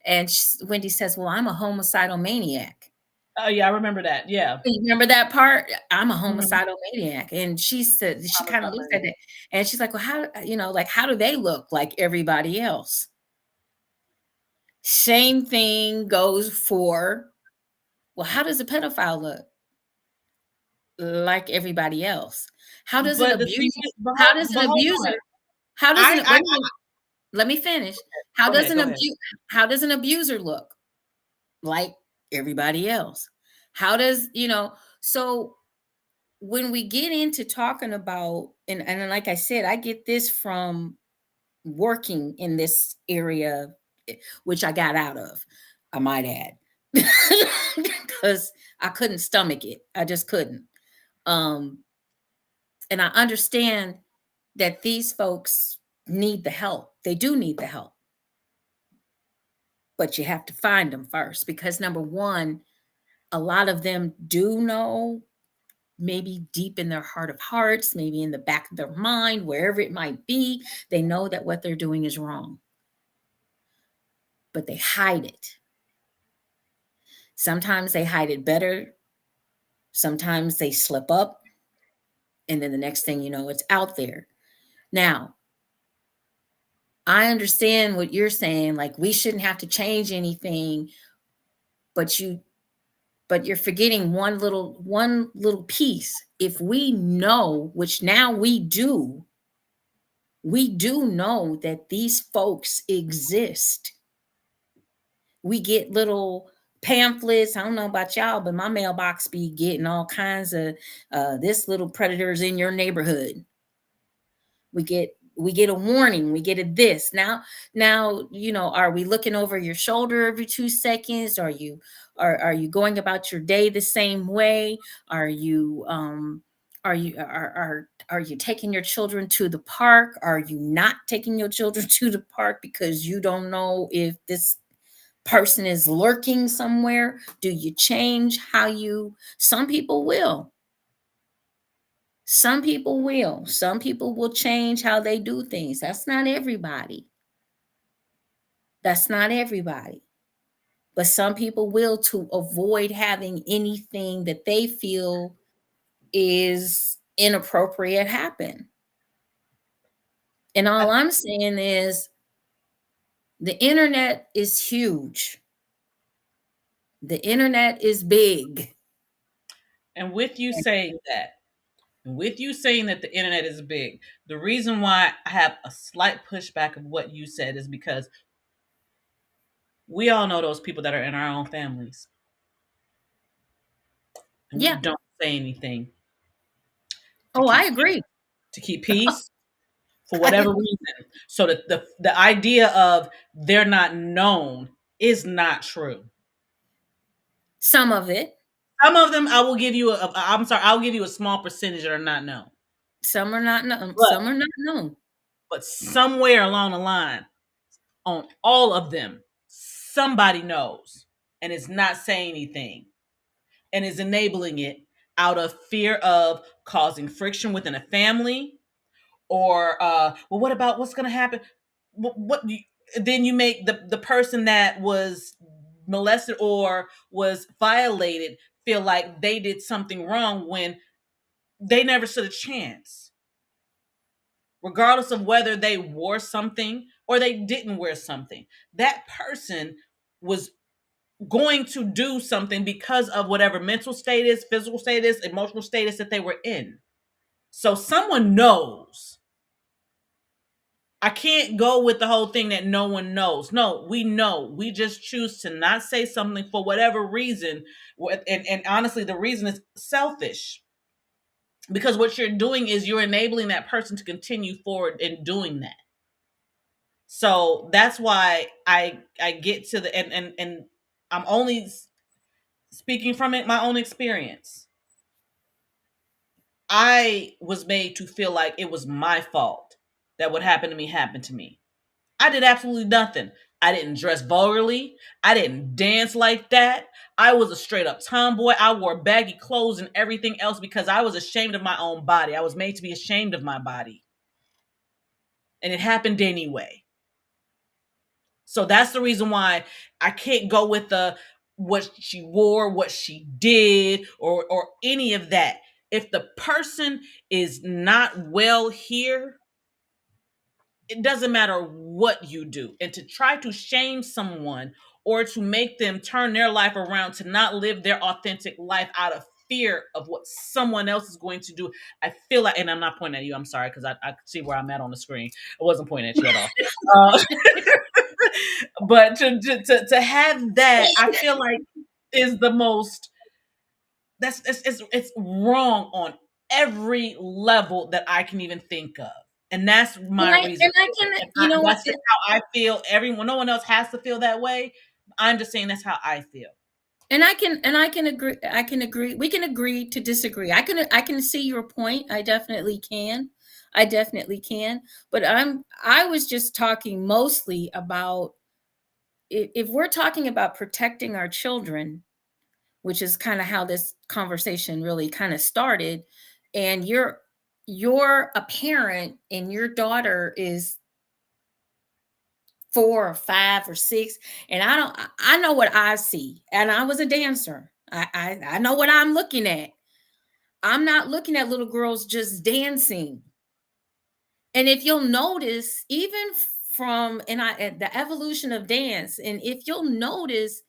And Wendy says, well, I'm a homicidal maniac. Oh yeah, I remember that. Yeah. You remember that part? I'm a Mhm. homicidal maniac. And she said, she I kind of remember looked at it and she's like, well, how, like, how do they look like everybody else? Same thing goes for, well, how does a pedophile look? Like everybody else. How does an But the thing abuser is, how does an hold on. abuser how does an I wait a minute, let me finish. go ahead, go ahead. How does an abuser look? Like everybody else. How does, so when we get into talking about, and like I said, I get this from working in this area, which I got out of, I might add, because I couldn't stomach it. I just couldn't. Um, and I understand that these folks need the help. They do need the help, but you have to find them first, because number one, a lot of them do know, maybe deep in their heart of hearts, maybe in the back of their mind, wherever it might be, they know that what they're doing is wrong, but they hide it. Sometimes they hide it better. Sometimes they slip up, and then the next thing you know, it's out there. Now, I understand what you're saying, like we shouldn't have to change anything, but you're forgetting one little piece. If we know, which now we do know that these folks exist. We get little pamphlets. I don't know about y'all, but my mailbox be getting all kinds of this little predators in your neighborhood. We get a warning, we get a this. Now, are we looking over your shoulder every 2 seconds? Are you going about your day the same way? Are you taking your children to the park? Are you not taking your children to the park because you don't know if this person is lurking somewhere? Do you change how you some people will. Some people will. Some people will change how they do things. That's not everybody. That's not everybody. But some people will, to avoid having anything that they feel is inappropriate happen. And all I'm saying is the internet is huge. The internet is big. And with you saying that, the internet is big, the reason why I have a slight pushback of what you said is because we all know those people that are in our own families, and we Yeah. don't say anything to Oh, I keep agree. peace for I whatever agree. reason. So that the idea of they're not known is not true. Some of it. Some of them, I will give you I'm sorry, I'll give you a small percentage that are not known. Some are not known. But Some are not known. somewhere along the line, on all of them, somebody knows and is not saying anything and is enabling it out of fear of causing friction within a family, or well, what about what's going to happen? Then you make the person that was molested or was violated feel like they did something wrong when they never stood a chance, regardless of whether they wore something or they didn't wear something. That person was going to do something because of whatever mental status, physical status, emotional status that they were in. So someone knows. I can't go with the whole thing that no one knows. No, we know. We just choose to not say something for whatever reason. And honestly, the reason is selfish. Because what you're doing is you're enabling that person to continue forward in doing that. So that's why I get to the and I'm only speaking from it, my own experience. I was made to feel like it was my fault that what happened to me happened to me. I did absolutely nothing. I didn't dress vulgarly. I didn't dance like that. I was a straight up tomboy. I wore baggy clothes and everything else because I was ashamed of my own body. I was made to be ashamed of my body. And it happened anyway. So that's the reason why I can't go with the what she wore, what she did, or any of that. If the person is not well here, it doesn't matter what you do. And to try to shame someone or to make them turn their life around to not live their authentic life out of fear of what someone else is going to do, I feel like, and I'm not pointing at you, I'm sorry, because I see where I'm at on the screen. I wasn't pointing at you at all. But to have that, I feel like is the most, that's it's wrong on every level that I can even think of. And that's my reason. And I can, you know what? That's just how I feel. Everyone, no one else has to feel that way. I'm just saying that's how I feel. And I can agree. I can agree. We can agree to disagree. I can see your point. I definitely can. I definitely can. But I was just talking mostly about, if we're talking about protecting our children, which is kind of how this conversation really kind of started, and you're a parent and your daughter is 4 or 5 or 6, and I know what I see, and I was a dancer. I know what I'm looking at. I'm not looking at little girls just dancing. And if you'll notice, even from the evolution of dance, and if you'll notice,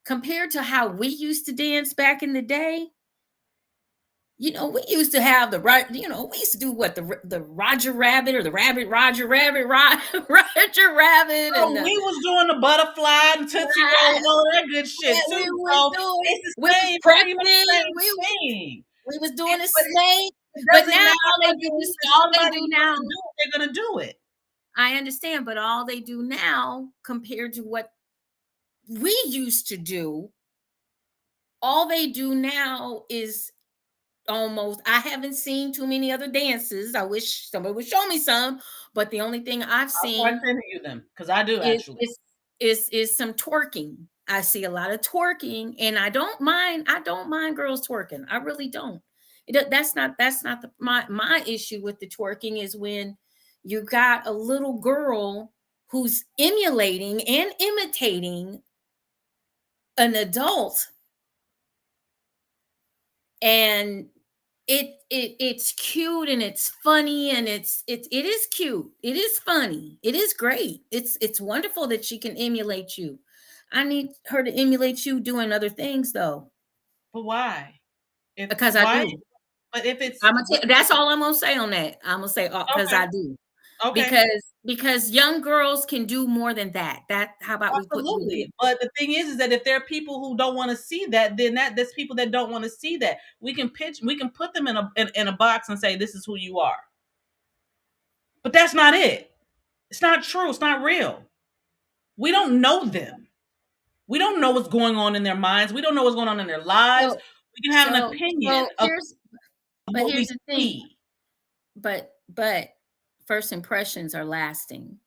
compared to how we used to dance back in the day, we used to have the right, we used to do what, the Roger Rabbit, or the Rabbit Roger Rabbit, Roger Rabbit, Oh, and we was doing the butterfly and Tootsie Roll and all that good shit too. we So it's we the was same, pretty much the prepping, same thing. we was doing a But snake, it but doesn't now matter all they what do you is, if all they somebody do wants now. to do it, they're gonna do it. I understand, but all they do now compared to what we used to do, all they do now is almost, I haven't seen too many other dances. I wish somebody would show me some, but the only thing I've I'll start seen sending you them because I do is actually. is some twerking. I see a lot of twerking, and I don't mind. I don't mind girls twerking. I really don't. That's not my issue with the twerking, is when you got a little girl who's emulating and imitating an adult, and it's cute and it's funny, and it is cute, it is funny, it is great, it's wonderful that she can emulate you. I need her to emulate you doing other things, though, But why? If because I why? do. But if it's That's all I'm gonna say on that. I'm gonna say, because okay, I do. okay. Because young girls can do more than that. How about we Absolutely. But the thing is that if there are people who don't want to see that, then there's people that don't want to see that. We can put them in a box and say this is who you are. But that's not it. It's not true. It's not real. We don't know them. We don't know what's going on in their minds. We don't know what's going on in their lives. so We can have an so opinion so of what we here's the thing. see. But first impressions are lasting.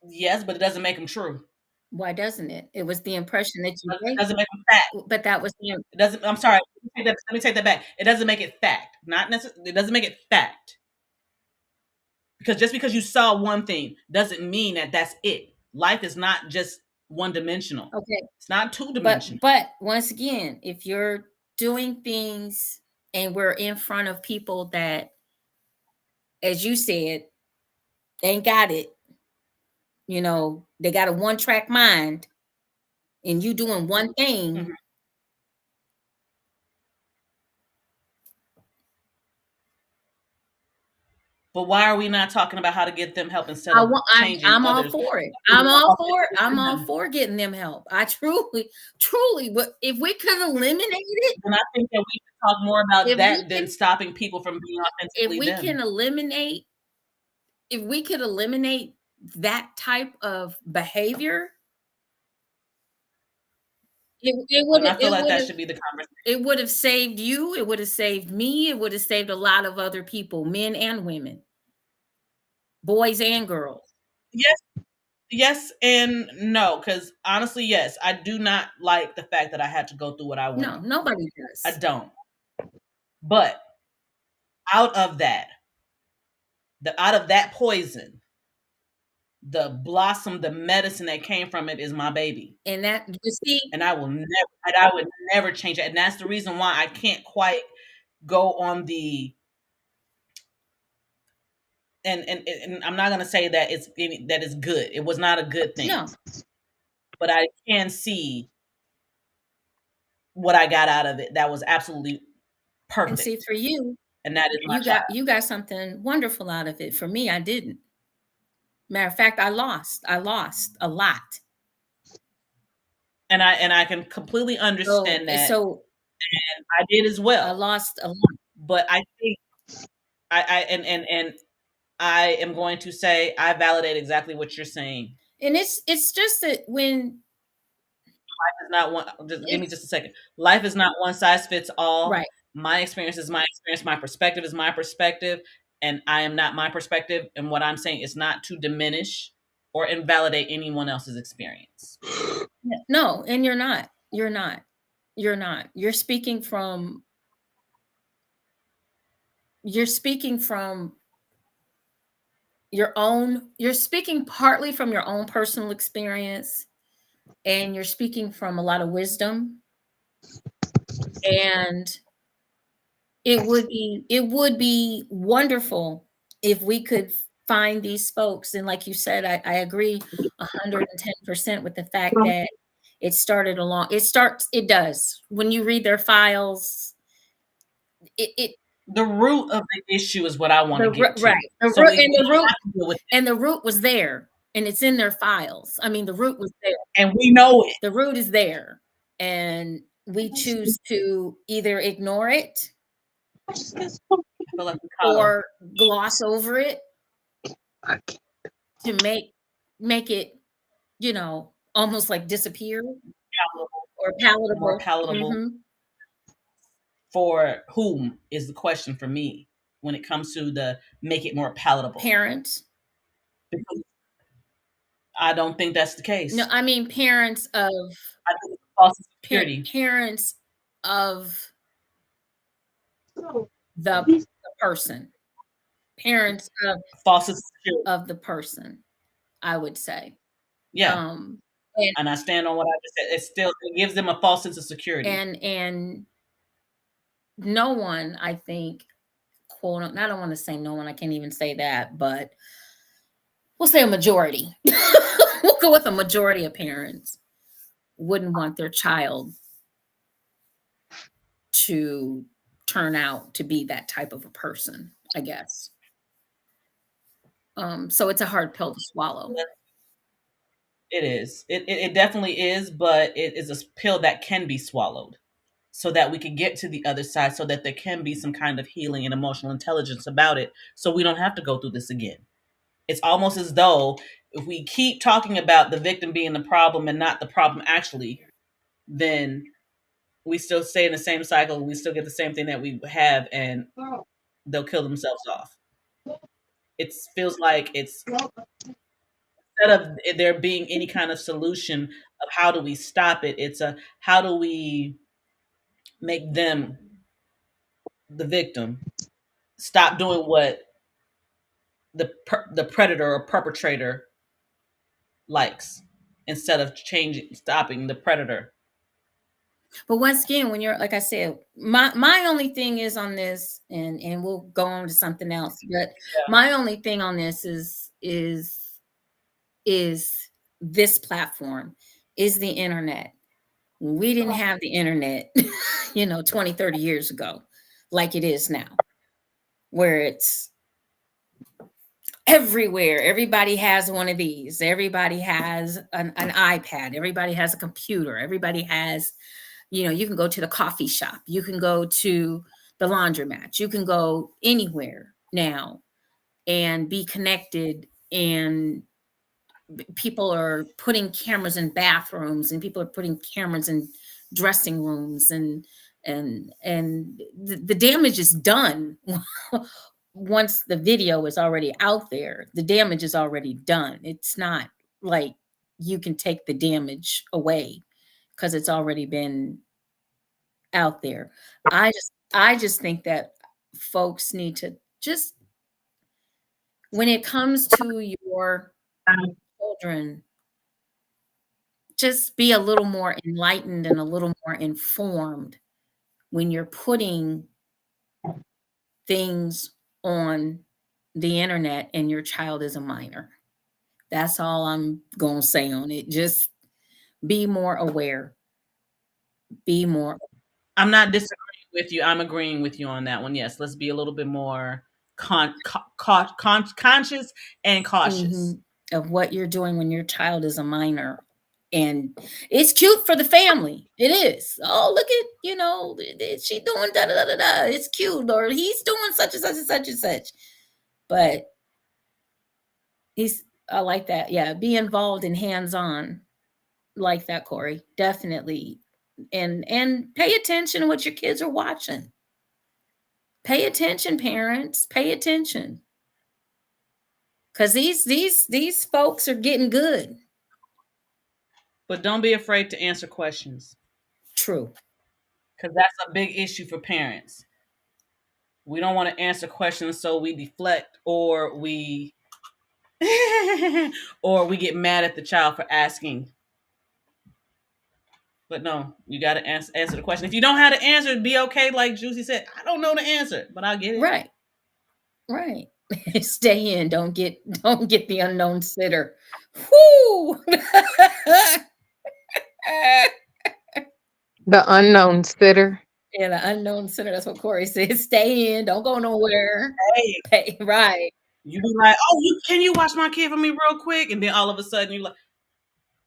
Yes, but it doesn't make them true. Why doesn't it? It was the impression that you It gave. doesn't make them fact. But that was the It doesn't. I'm sorry. Let me take that back. It doesn't make it fact. Not necessarily. It doesn't make it fact. Because just because you saw one thing doesn't mean that that's it. Life is not just one dimensional. okay. It's not two dimensional. But once again, if you're doing things and we're in front of people that, as you said, ain't got it, they got a one-track mind, and you doing one thing. Mhm. But why are we not talking about how to get them help instead of changing I'm all others? for it. I'm all for getting them help. I truly, but if we could eliminate it, And I think that we should talk more about If that we than can- stopping people from being if authentically we them. can eliminate, if we could eliminate that type of behavior, And I feel like that should be the conversation. it would have saved you, it would have saved me, it would have saved a lot of other people, men and women, boys and girls. Yes and no, because honestly, yes, I do not like the fact that I had to go through what I went No, through. nobody I does. don't. But out of that, out of that poison, the blossom, the medicine that came from it is my baby. And that, you see, And I would never change it. And that's the reason why I can't quite go on the and I'm not going to say that that is good. It was not a good thing, No. but I can see what I got out of it. That was absolutely And see, perfect, for you, and that is my child. you got something wonderful out of it. For me, I didn't. Matter of fact, I lost a lot. And I can completely understand that. So I did as I well. lost a lot. But I think and I am going to say I validate exactly what you're saying. And it's just that when Life is not one. Just give me just a second. Life is not one size fits all. right. My experience is my experience. My perspective is my perspective, and I am not my perspective. And what I'm saying is not to diminish or invalidate anyone else's experience. No, and you're not. You're not. You're not. You're speaking from you're speaking partly from your own personal experience, and you're speaking from a lot of wisdom. And it would be wonderful if we could find these folks. And like you said, I agree 110% with the fact that it does. When you read their files, it The root of the issue is what I want to get to. right. So we have to deal with it. And the root was there, and it's in their files. I mean, the root was there. And we know it. The root is there. And we choose to either ignore it I feel like or gloss over it to make it, almost like disappear or palatable. more palatable. Mhm. For whom is the question for me when it comes to the make it more palatable. Parents. Because I don't think that's the case. No, I mean parents of I think it's false security. Parents of the person. Parents of False security. Of the person, I would say. Yeah. And I stand on what I just said. It gives them a false sense of security. And no one, I think, quote, I don't want to say no one, I can't even say that, but we'll say a majority. We'll go with a majority of parents wouldn't want their child to turn out to be that type of a person, I guess. So it's a hard pill to swallow. It is. It definitely is, but it is a pill that can be swallowed so that we can get to the other side, so that there can be some kind of healing and emotional intelligence about it, so we don't have to go through this again. It's almost as though if we keep talking about the victim being the problem and not the problem actually, then we still stay in the same cycle. We still get the same thing that we have, and they'll kill themselves off. It feels like it's, instead of there being any kind of solution of how do we stop it, it's a how do we make them, the victim, stop doing what the predator or perpetrator likes, instead of stopping the predator. But once again, when you're, like I said, my only thing is on this, and we'll go on to something else, but my only thing on this is this platform, is the internet. We didn't have the internet 20, 30 years ago like it is now, where it's everywhere. Everybody has one of these. Everybody has an iPad. Everybody has a computer. Everybody has, you can go to the coffee shop. You can go to the laundromat. You can go anywhere now and be connected. And people are putting cameras in bathrooms, and people are putting cameras in dressing rooms, and the damage is done. Once the video is already out there, the damage is already done. It's not like you can take the damage away because it's already been out there. I just think that folks need to just, when it comes to your children, just be a little more enlightened and a little more informed when you're putting things on the internet and your child is a minor. That's all I'm going to say on it. Just be more aware. Be more. I'm not disagreeing with you. I'm agreeing with you on that one. Yes, let's be a little bit more conscious and cautious. Mhm, of what you're doing when your child is a minor. And it's cute for the family. It is. Oh, look at, she doing da da da da da. It's cute. Or he's doing such and such and such and such. But I like that. Yeah. Be involved and hands on. Like that, Corey. Definitely. And pay attention to what your kids are watching. Pay attention, parents. Pay attention. Because these folks are getting good. But don't be afraid to answer questions, True. because that's a big issue for parents. We don't want to answer questions, so we deflect, or we or we get mad at the child for asking. But no, you got to answer the question. If you don't have the answer, be okay. Like JewCee said, I don't know the answer, but I'll get it. Right. Right. Stay in. Don't get the unknown sitter. Whoo! The unknown sitter. Yeah, the unknown sitter. That's what Corey says. Stay in. Don't go nowhere. Hey, Pay. Right. you be like, oh, can you watch my kid for me real quick? And then all of a sudden you're like,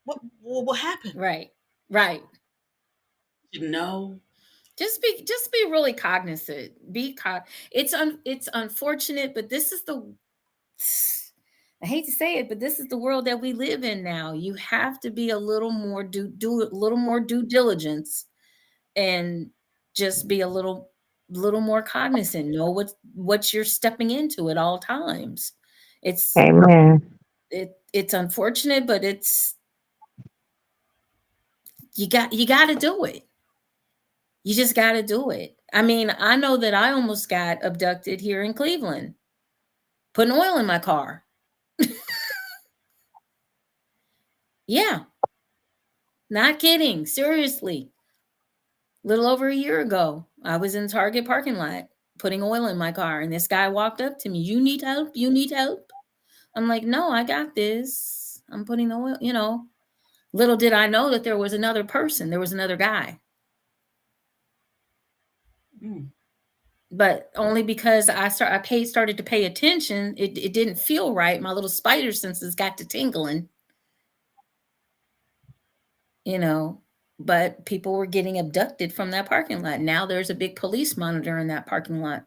what happened? Right. Right. You know. Just be really cognizant. It's unfortunate, but this is the I hate to say it, but this is the world that we live in now. You have to be a little more do a little more due diligence and just be a little more cognizant. Know what you're stepping into at all times. It's Amen. it's unfortunate, but you got to do it. You just got to do it. I mean, I know that I almost got abducted here in Cleveland, putting oil in my car. Yeah, not kidding. Seriously. A little over a year ago, I was in Target parking lot putting oil in my car, and this guy walked up to me. You need help? You need help? I'm like, no, I got this. I'm putting the oil. Little did I know that there was another person. There was another guy. Mm. But only because I started to pay attention, it didn't feel right. My little spider senses got to tingling, but people were getting abducted from that parking lot. Now there's a big police monitor in that parking lot.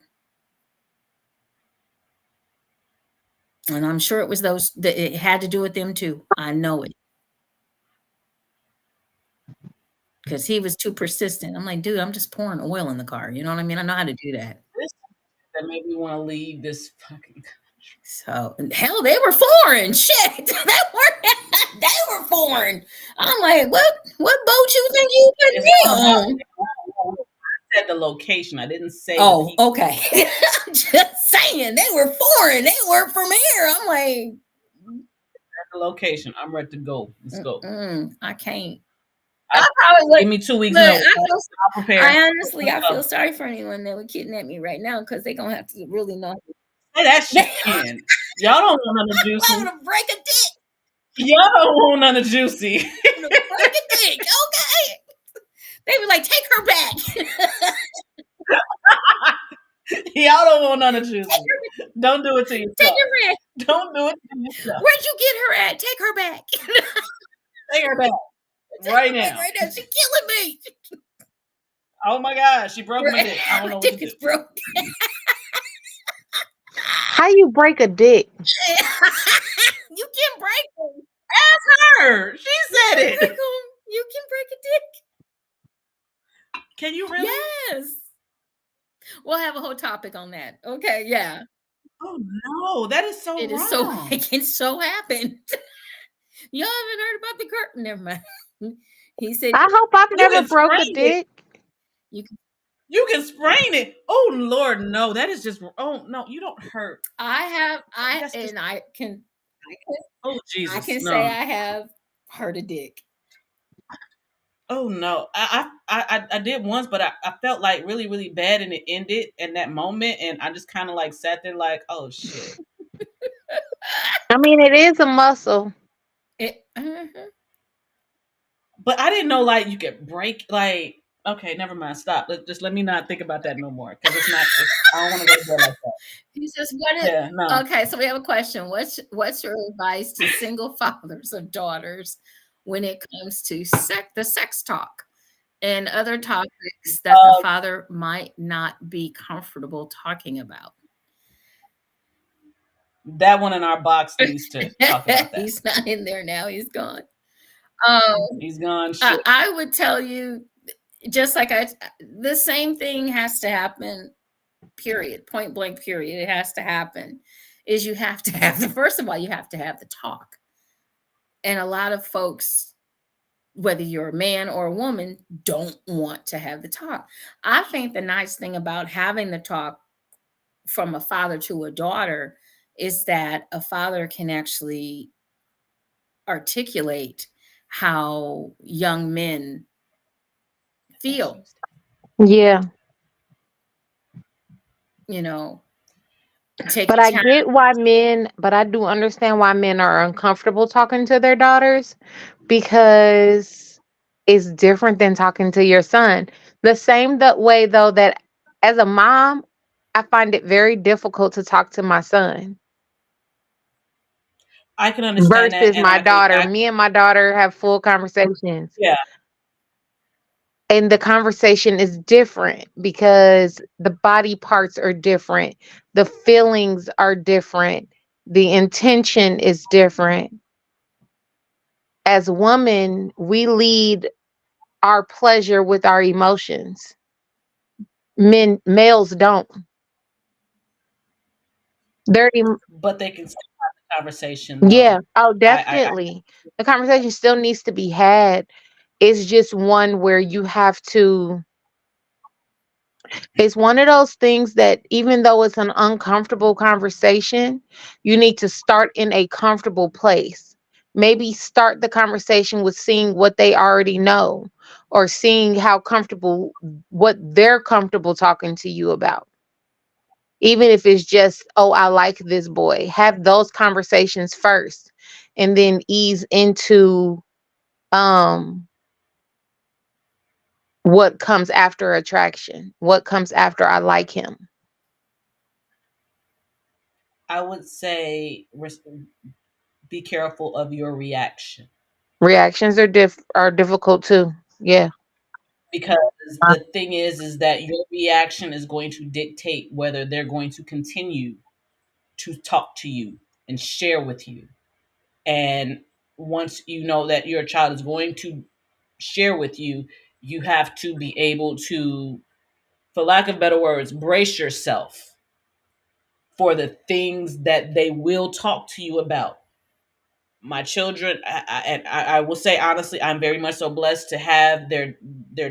And I'm sure it was those that it had to do with them too. I know it. Because he was too persistent. I'm like, dude, I'm just pouring oil in the car. You know what I mean? I know how to do that. That made me want to leave this fucking. So hell, they were foreign. Shit, they were foreign. I'm like, what boat you think you put me on? I said the location. I didn't say. Oh, okay. I'm just saying they were foreign. They weren't from here. I'm like, the location. I'm ready to go. Let's go. I can't. Give me 2 weeks. I feel sorry for anyone that would kidnap me right now because they're gonna have to really know. Say that shit again. Y'all don't want none of JewCee. I'm gonna break a dick. Y'all don't want none of JewCee. I'm gonna break a dick. Okay. They were like, take her back. Y'all don't want none of JewCee. Don't do it to yourself. Take her back. Don't do it to yourself. Where'd you get her at? Take her back. Take her back. Right now. Right now. She's killing me. Oh my God. She broke my dick. I don't know what to do. Broke. How you break a dick? You can break them. Ask her. She said it. You can break a dick. Can you really? Yes. We'll have a whole topic on that. Okay, yeah. Oh no, that is so wrong. It can so happen. Y'all haven't heard about the curtain. Never mind. He said, I hope I've never broke a dick. You can sprain it. Oh Lord, no. That is just. Oh no, you don't hurt. I can. Oh Jesus. I can say I have hurt a dick. Oh no, I did once, but I felt like really really bad, and it ended in that moment, and I just kind of like sat there like, oh shit. I mean, it is a muscle. It, mhm. But I didn't know like you could break like. Okay, never mind. Stop. Just let me not think about that no more because it's not. I don't want to go to bed like that. He says, "What is?" Yeah, no. Okay, so we have a question. What's your advice to single fathers of daughters when it comes to the sex talk and other topics that the Uh, father might not be comfortable talking about? that one in our box needs to talk about that. He's not in there now. He's gone. Um, He's gone. I would tell you, just like the same thing has to happen. Period. Point blank. Period. It has to happen. Is you have to have the first of all, you have to have the talk, and a lot of folks, whether you're a man or a woman, don't want to have the talk. I think the nice thing about having the talk from a father to a daughter is that a father can actually articulate how young men feel, Yeah. you know, take But your I time. get why men, but I do understand why men are uncomfortable talking to their daughters because it's different than talking to your son. The same that way though that as a mom, I find it very difficult to talk to my son I can understand that, versus and my I can. daughter. Me and my daughter have full conversations. Yeah, And the conversation is different because the body parts are different, the feelings are different, the intention is different. As women, we lead our pleasure with our emotions. Males don't. They're but they can still have the conversation yeah. though. Oh, I definitely. The conversation still needs to be had. It's just one where you have to. It's one of those things that even though it's an uncomfortable conversation, you need to start in a comfortable place. Maybe start the conversation with seeing what they already know or seeing how comfortable, what they're comfortable talking to you about. Even if it's just, oh, I like this boy. Have those conversations first and then ease into um what comes after attraction, what comes after I like him. I would say be careful of your reaction Reactions are difficult too. Yeah. because the thing is that your reaction is going to dictate whether they're going to continue to talk to you and share with you. And once you know that your child is going to share with you, you have to be able to, for lack of better words, brace yourself for the things that they will talk to you about. My children, and I will say honestly, I'm very much so blessed to have their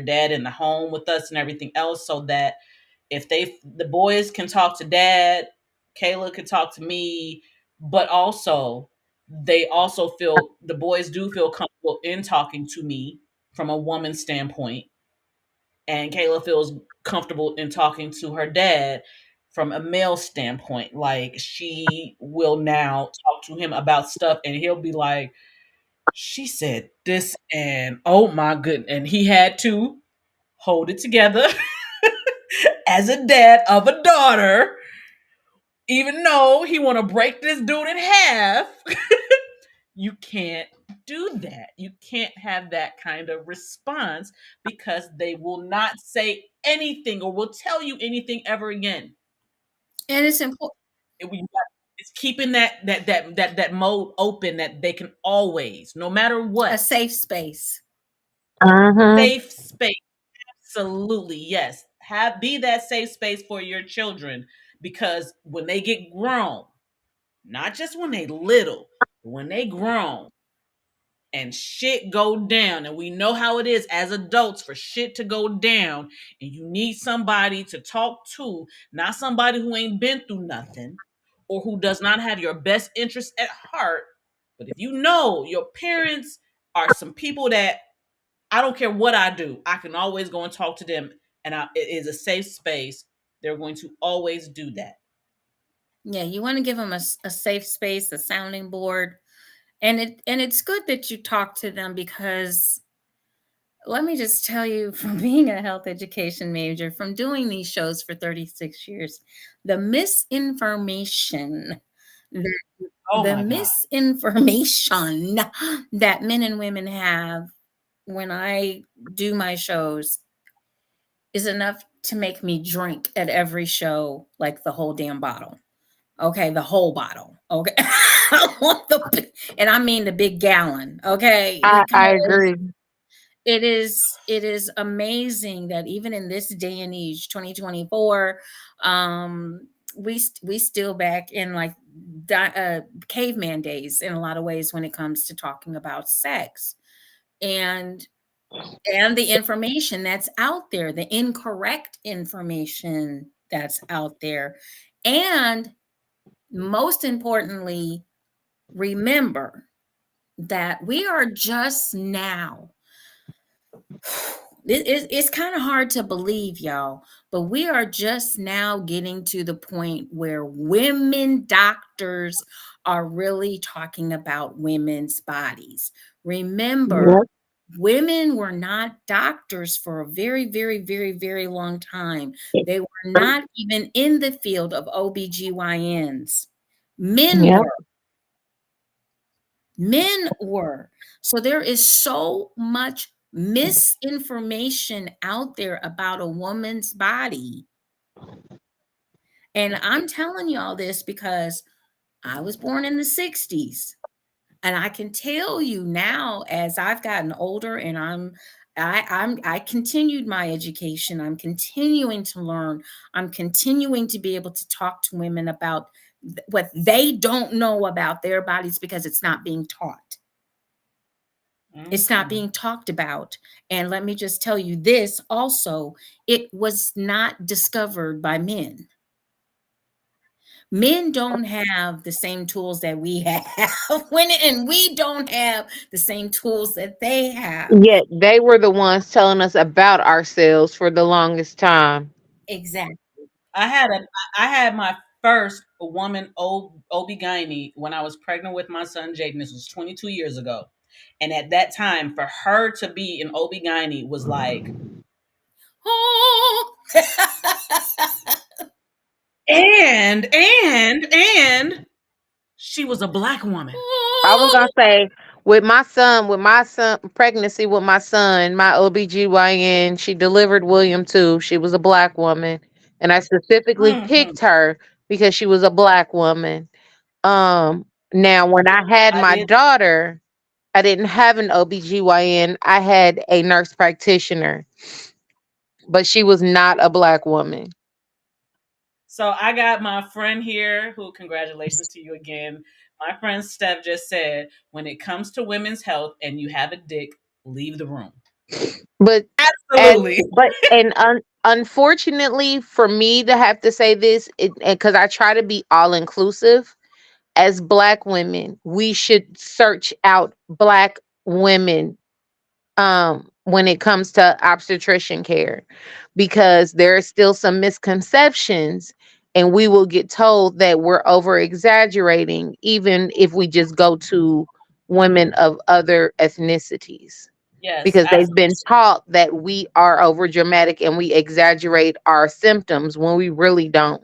dad in the home with us and everything else, so that if the boys can talk to dad, Kayla can talk to me, but also they also feel the boys do feel comfortable in talking to me from a woman's standpoint, and Kayla feels comfortable in talking to her dad from a male standpoint. Like she will now talk to him about stuff, and he'll be like, "She said this," and oh my goodness, and he had to hold it together as a dad of a daughter, even though he want to break this dude in half. You can't do that. You can't have that kind of response because they will not say anything or will tell you anything ever again. And it's important. It's keeping that mode open that they can always, no matter A what, safe space. Mhm. safe space. Absolutely, yes. Have be that safe space for your children because when they get grown, not just when they little, but when they grown, and shit go down, and we know how it is as adults for shit to go down, and you need somebody to talk to, not somebody who ain't been through nothing or who does not have your best interest at heart. But if you know your parents are some people that I don't care what I do, I can always go and talk to them, and it is a safe space, they're going to always do that. Yeah, you want to give them a safe space, a sounding board. And it's good that you talk to them, because let me just tell you, from being a health education major, from doing these shows for 36 years, the misinformation, the, Oh the my God. misinformation that men and women have when I do my shows is enough to make me drink at every show like the whole damn bottle. Okay, the whole bottle. Okay. I want and I mean the big gallon. Okay, I because agree. it is amazing that even in this day and age, 2024, we still back in like caveman days in a lot of ways when it comes to talking about sex. And the information that's out there, the incorrect information that's out there. And most importantly, remember that we are just now, it's kind of hard to believe, y'all, but we are just now getting to the point where women doctors are really talking about women's bodies. Remember, Yep. women were not doctors for a very, very, very, very long time. They were not even in the field of OBGYNs. Men Yep. were. Men were. So there is so much misinformation out there about a woman's body. And I'm telling y'all this because I was born in the 60s. And I can tell you now, as I've gotten older and I continued my education. I'm continuing to learn. I'm continuing to be able to talk to women about what they don't know about their bodies, because it's not being taught. It's not Hmm. being talked about. And let me just tell you this also, it was not discovered by men. Men don't have the same tools that we have and we don't have the same tools that they have. Yet they were the ones telling us about ourselves for the longest time. Exactly. I had a I had my first woman OB-GYN when I was pregnant with my son Jaden. This was 22 years ago. And at that time, for her to be an OB-GYN was like, Oh. and she was a black woman. I was gonna say with my son pregnancy with my son, my OBGYN, she delivered William too. She was a black woman. And I specifically Hmm. picked her because she was a black woman. Now when I had I my did. daughter, I didn't have an OBGYN. I had a nurse practitioner, but she was not a black woman. So I got my friend here who, congratulations to you again. My friend Steph just said, when it comes to women's health and you have a dick, leave the room. But as Absolutely. unfortunately for me to have to say this, because I try to be all inclusive, as black women, we should search out black women when it comes to obstetrician care, because there are still some misconceptions, and we will get told that we're over exaggerating even if we just go to women of other ethnicities, Yes, because they've absolutely. been taught that we are over dramatic and we exaggerate our symptoms when we really don't.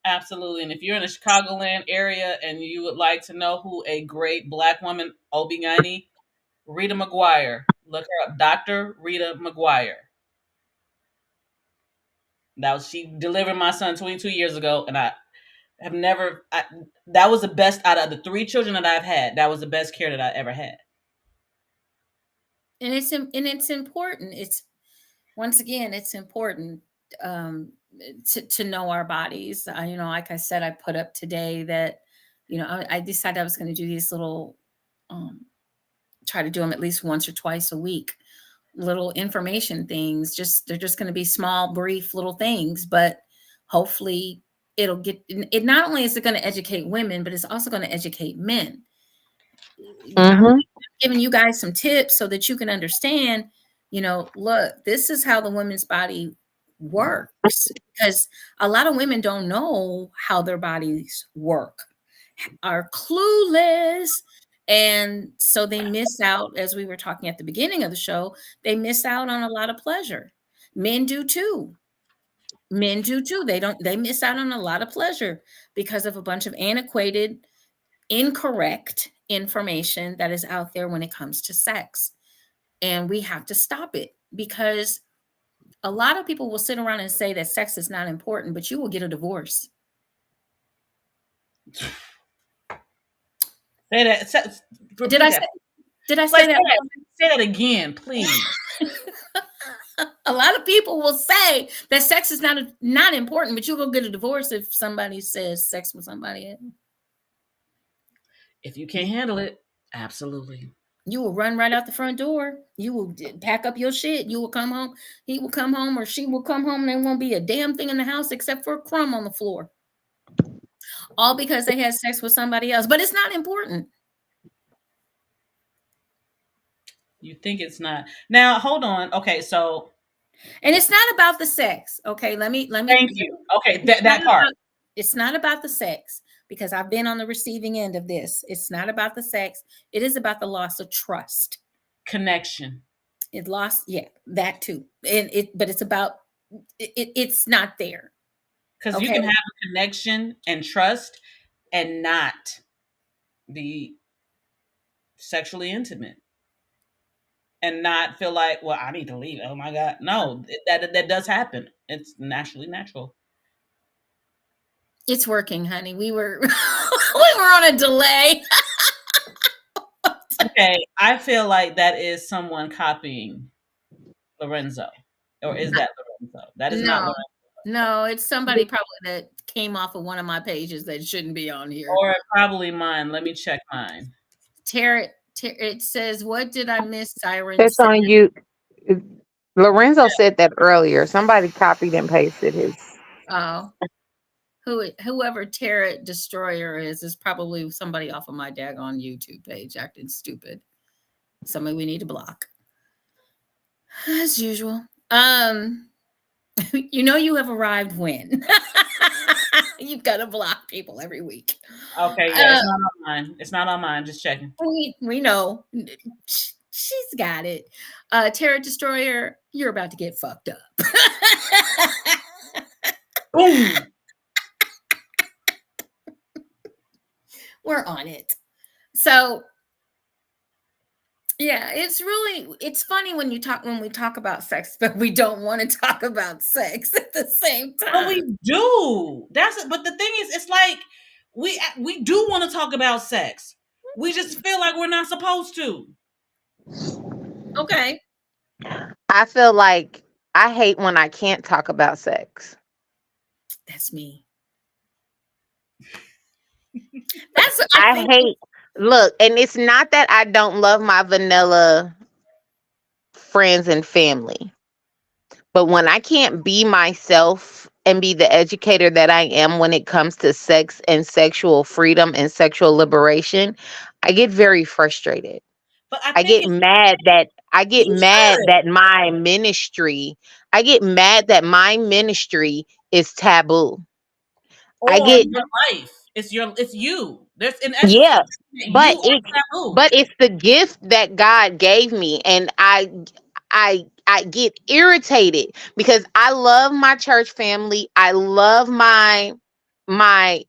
Absolutely. And if you're in the Chicagoland area and you would like to know who a great black woman OB-GYN, Rita McGuire. Look her up. Dr. Rita McGuire. Now she delivered my son 22 years ago, and I have never. That was the best out of the three children that I've had. That was the best care that I ever had. And it's important. It's once again, it's important um, to know our bodies. Like I said, I put up today that I decided I was going to do these little um, try to do them at least once or twice a week, little information things. Just they're just going to be small, brief little things, but hopefully it'll get it. Not only is it going to educate women, but it's also going to educate men. I'm Hmm. giving you guys some tips so that you can understand, look, this is how the women's body works, because a lot of women don't know how their bodies work, are clueless. And so they miss out, as we were talking at the beginning of the show, they miss out on a lot of pleasure. Men do too. Men do too. They miss out on a lot of pleasure because of a bunch of antiquated, incorrect information that is out there when it comes to sex. And we have to stop it, because a lot of people will sit around and say that sex is not important, but you will get a divorce. Say that. Did I that. say, did I say Like, that? say that again, please. A lot of people will say that sex is not important, but you'll go get a divorce if somebody says sex with somebody else. If you can't handle it, absolutely. You will run right out the front door. You will pack up your shit. You will come home. He will come home, or she will come home, and there won't be a damn thing in the house except for a crumb on the floor. All because they had sex with somebody else. But it's not important. You think it's not. Now, hold on. Okay, so. And it's not about the sex. Okay, let me. Thank you. Okay, that part. It's not about the sex, because I've been on the receiving end of this. It's not about the sex. It is about the loss of trust. Connection. It lost, yeah, that too. But it's about, it's not there. Because you can have a connection and trust and not be sexually intimate. And not feel like, well, I need to leave. Oh my God. No, that does happen. It's naturally natural. It's working, honey. We were on a delay. Okay, I feel like that is someone copying Lorenzo. Or is that Lorenzo? That is not Lorenzo. No, it's somebody probably that came off of one of my pages that shouldn't be on here. Or probably mine. Let me check mine. It says, what did I miss, Siren? That's on you. Lorenzo said that earlier. Somebody copied and pasted his. Oh. Whoever Terra Destroyer is probably somebody off of my daggone YouTube page acting stupid. Somebody we need to block. As usual. You have arrived when. You've got to block people every week. Okay, yeah, it's not on mine. It's not on mine. Just checking. We know. She's got it. Terra Destroyer, you're about to get fucked up. Boom. We're on it. So yeah, it's funny when we talk about sex, but we don't want to talk about sex at the same time. But we do. But the thing is, it's like we do want to talk about sex. We just feel like we're not supposed to. Okay. I feel like I hate when I can't talk about sex. That's me. I hate. Look, and it's not that I don't love my vanilla friends and family, but when I can't be myself and be the educator that I am when it comes to sex and sexual freedom and sexual liberation, I get very frustrated. But I get mad that my ministry is taboo. Or your life. It's you. There's an essence. Yeah, but it's the gift that God gave me, and I get irritated because I love my church family. I love my I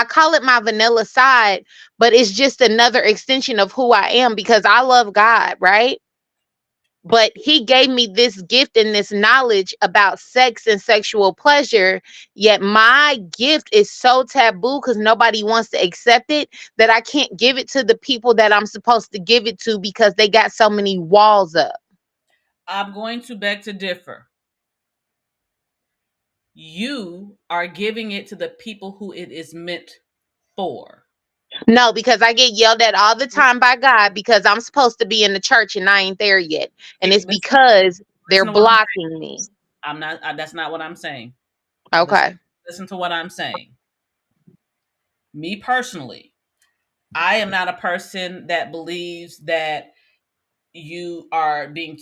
call it my vanilla side, but it's just another extension of who I am because I love God, right? But he gave me this gift and this knowledge about sex and sexual pleasure. Yet my gift is so taboo because nobody wants to accept it that I can't give it to the people that I'm supposed to give it to because they got so many walls up. I'm going to beg to differ. You are giving it to the people who it is meant for. No, because I get yelled at all the time by God because I'm supposed to be in the church and I ain't there yet. And it's because they're blocking me. I'm not, that's not what I'm saying. Okay. Listen to what I'm saying. Me personally, I am not a person that believes that you are being,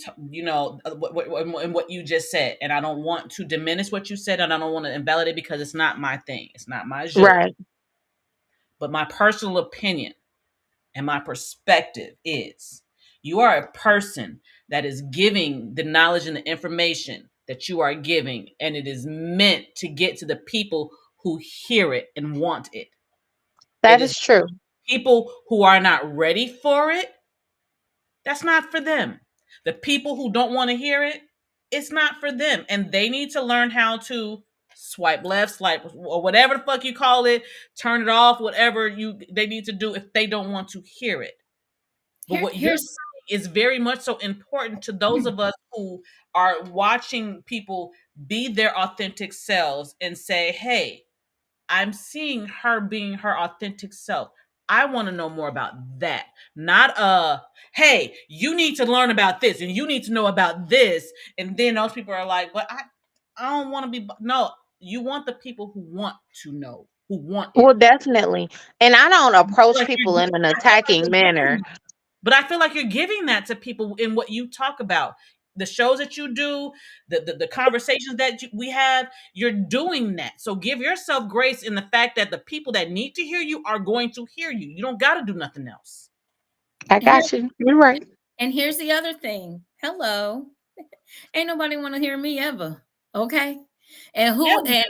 what you just said, and I don't want to diminish what you said, and I don't want to invalidate because it's not my thing, it's not my job. Right. But my personal opinion and my perspective is, you are a person that is giving the knowledge and the information that you are giving, and it is meant to get to the people who hear it and want it. It That is is true. people who are not ready for it. That's not for them. The people who don't want to hear it, it's not for them. And they need to learn how to swipe left, swipe, or whatever the fuck you call it, turn it off, whatever they need to do if they don't want to hear it. But what you're Here's saying is very much so important to those of us who are watching people be their authentic selves and say, hey, I'm seeing her being her authentic self. I want to know more about that. Not hey, you need to learn about this and you need to know about this. And then those people are like, but I don't want to be, no, you want the people who want to know, who want it. Well, definitely. And I don't approach Like people in an attacking manner. but I feel like you're giving that to people in what you talk about. The shows that you do, the conversations that we have, you're doing that. So give yourself grace in the fact that the people that need to hear you are going to hear you. You don't got to do nothing else. I here, got you. You're right. and here's the other thing. Hello. Ain't nobody want to hear me ever. Okay. And Yeah, who we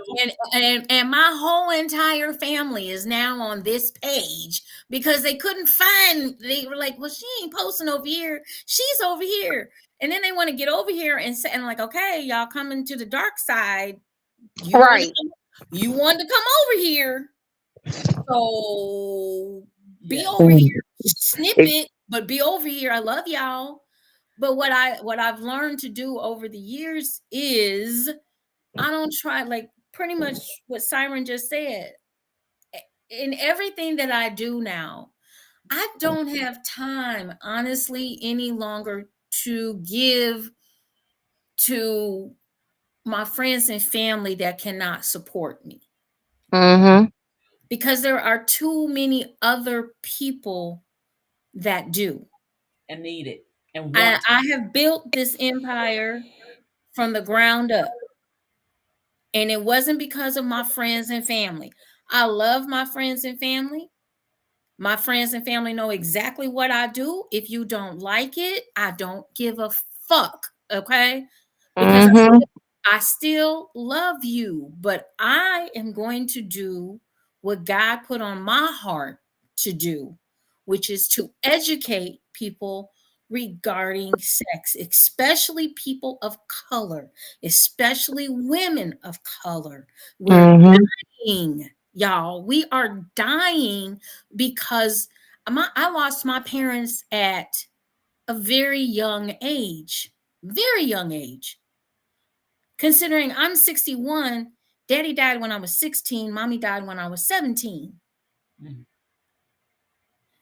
do. and my whole entire family is now on this page because they couldn't find, they were like, well, she ain't posting over here. She's over here. And then they want to get over here and say, and like, okay, y'all coming to the dark side. Right. You wanted to come over here. So be Yes. over here. Snip it, but be over here. I love y'all. But what I've learned to do over the years is I don't try, like pretty much what Siren just said. In everything that I do now, I don't have time, honestly, any longer to give to my friends and family that cannot support me Mm-hmm. because there are too many other people that do. And need it and I, want to. I have built this empire from the ground up. And it wasn't because of my friends and family. I love my friends and family. My friends and family know exactly what I do. If you don't like it, I don't give a fuck. Okay. Because Mm-hmm. I still love you, but I am going to do what God put on my heart to do, which is to educate people regarding sex, especially people of color, especially women of color. We're Mm-hmm. dying, y'all. We are dying because I lost my parents at a very young age, very young age. Considering I'm 61, daddy died when I was 16, mommy died when I was 17. Mhm.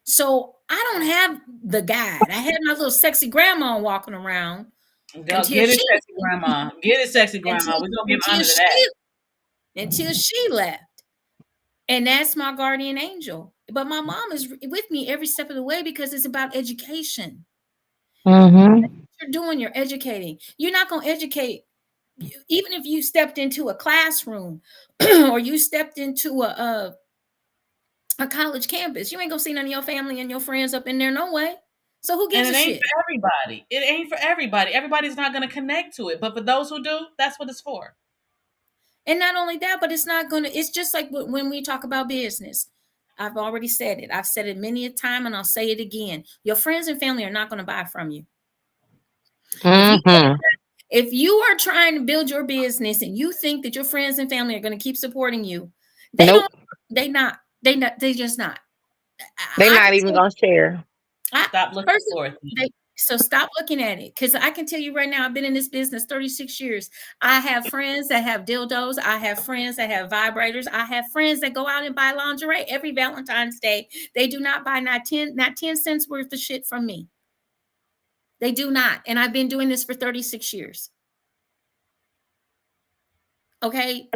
So I don't have the guide. I had my little sexy grandma walking around Go until get it, she sexy grandma. Get it, sexy until grandma. We're gonna give until honor to that. she until she left. And that's my guardian angel. But my mom is with me every step of the way because it's about education. Mm-hmm. You're doing, you're educating. You're not going to educate, even if you stepped into a classroom or you stepped into a college campus. You ain't gonna see none of your family and your friends up in there, no way. So who And gives it a ain't shit? for everybody. It ain't for everybody. Everybody's not gonna connect to it. But for those who do, that's what it's for. And not only that, but it's not gonna. It's just like when we talk about business. I've already said it. I've said it many a time, and I'll say it again. Your friends and family are not gonna buy from you. If you Mm-hmm. if you are trying to build your business and you think that your friends and family are gonna keep supporting you, they Nope. don't. They not. They not. They just not. They're I not can even tell. gonna share. I Stop looking person for it. so stop looking at it because I can tell you right now, I've been in this business 36 years. I have friends that have dildos. I have friends that have vibrators. I have friends that go out and buy lingerie every Valentine's Day. They do not buy not 10 cents worth of shit from me. They do not. And I've been doing this for 36 years. Okay.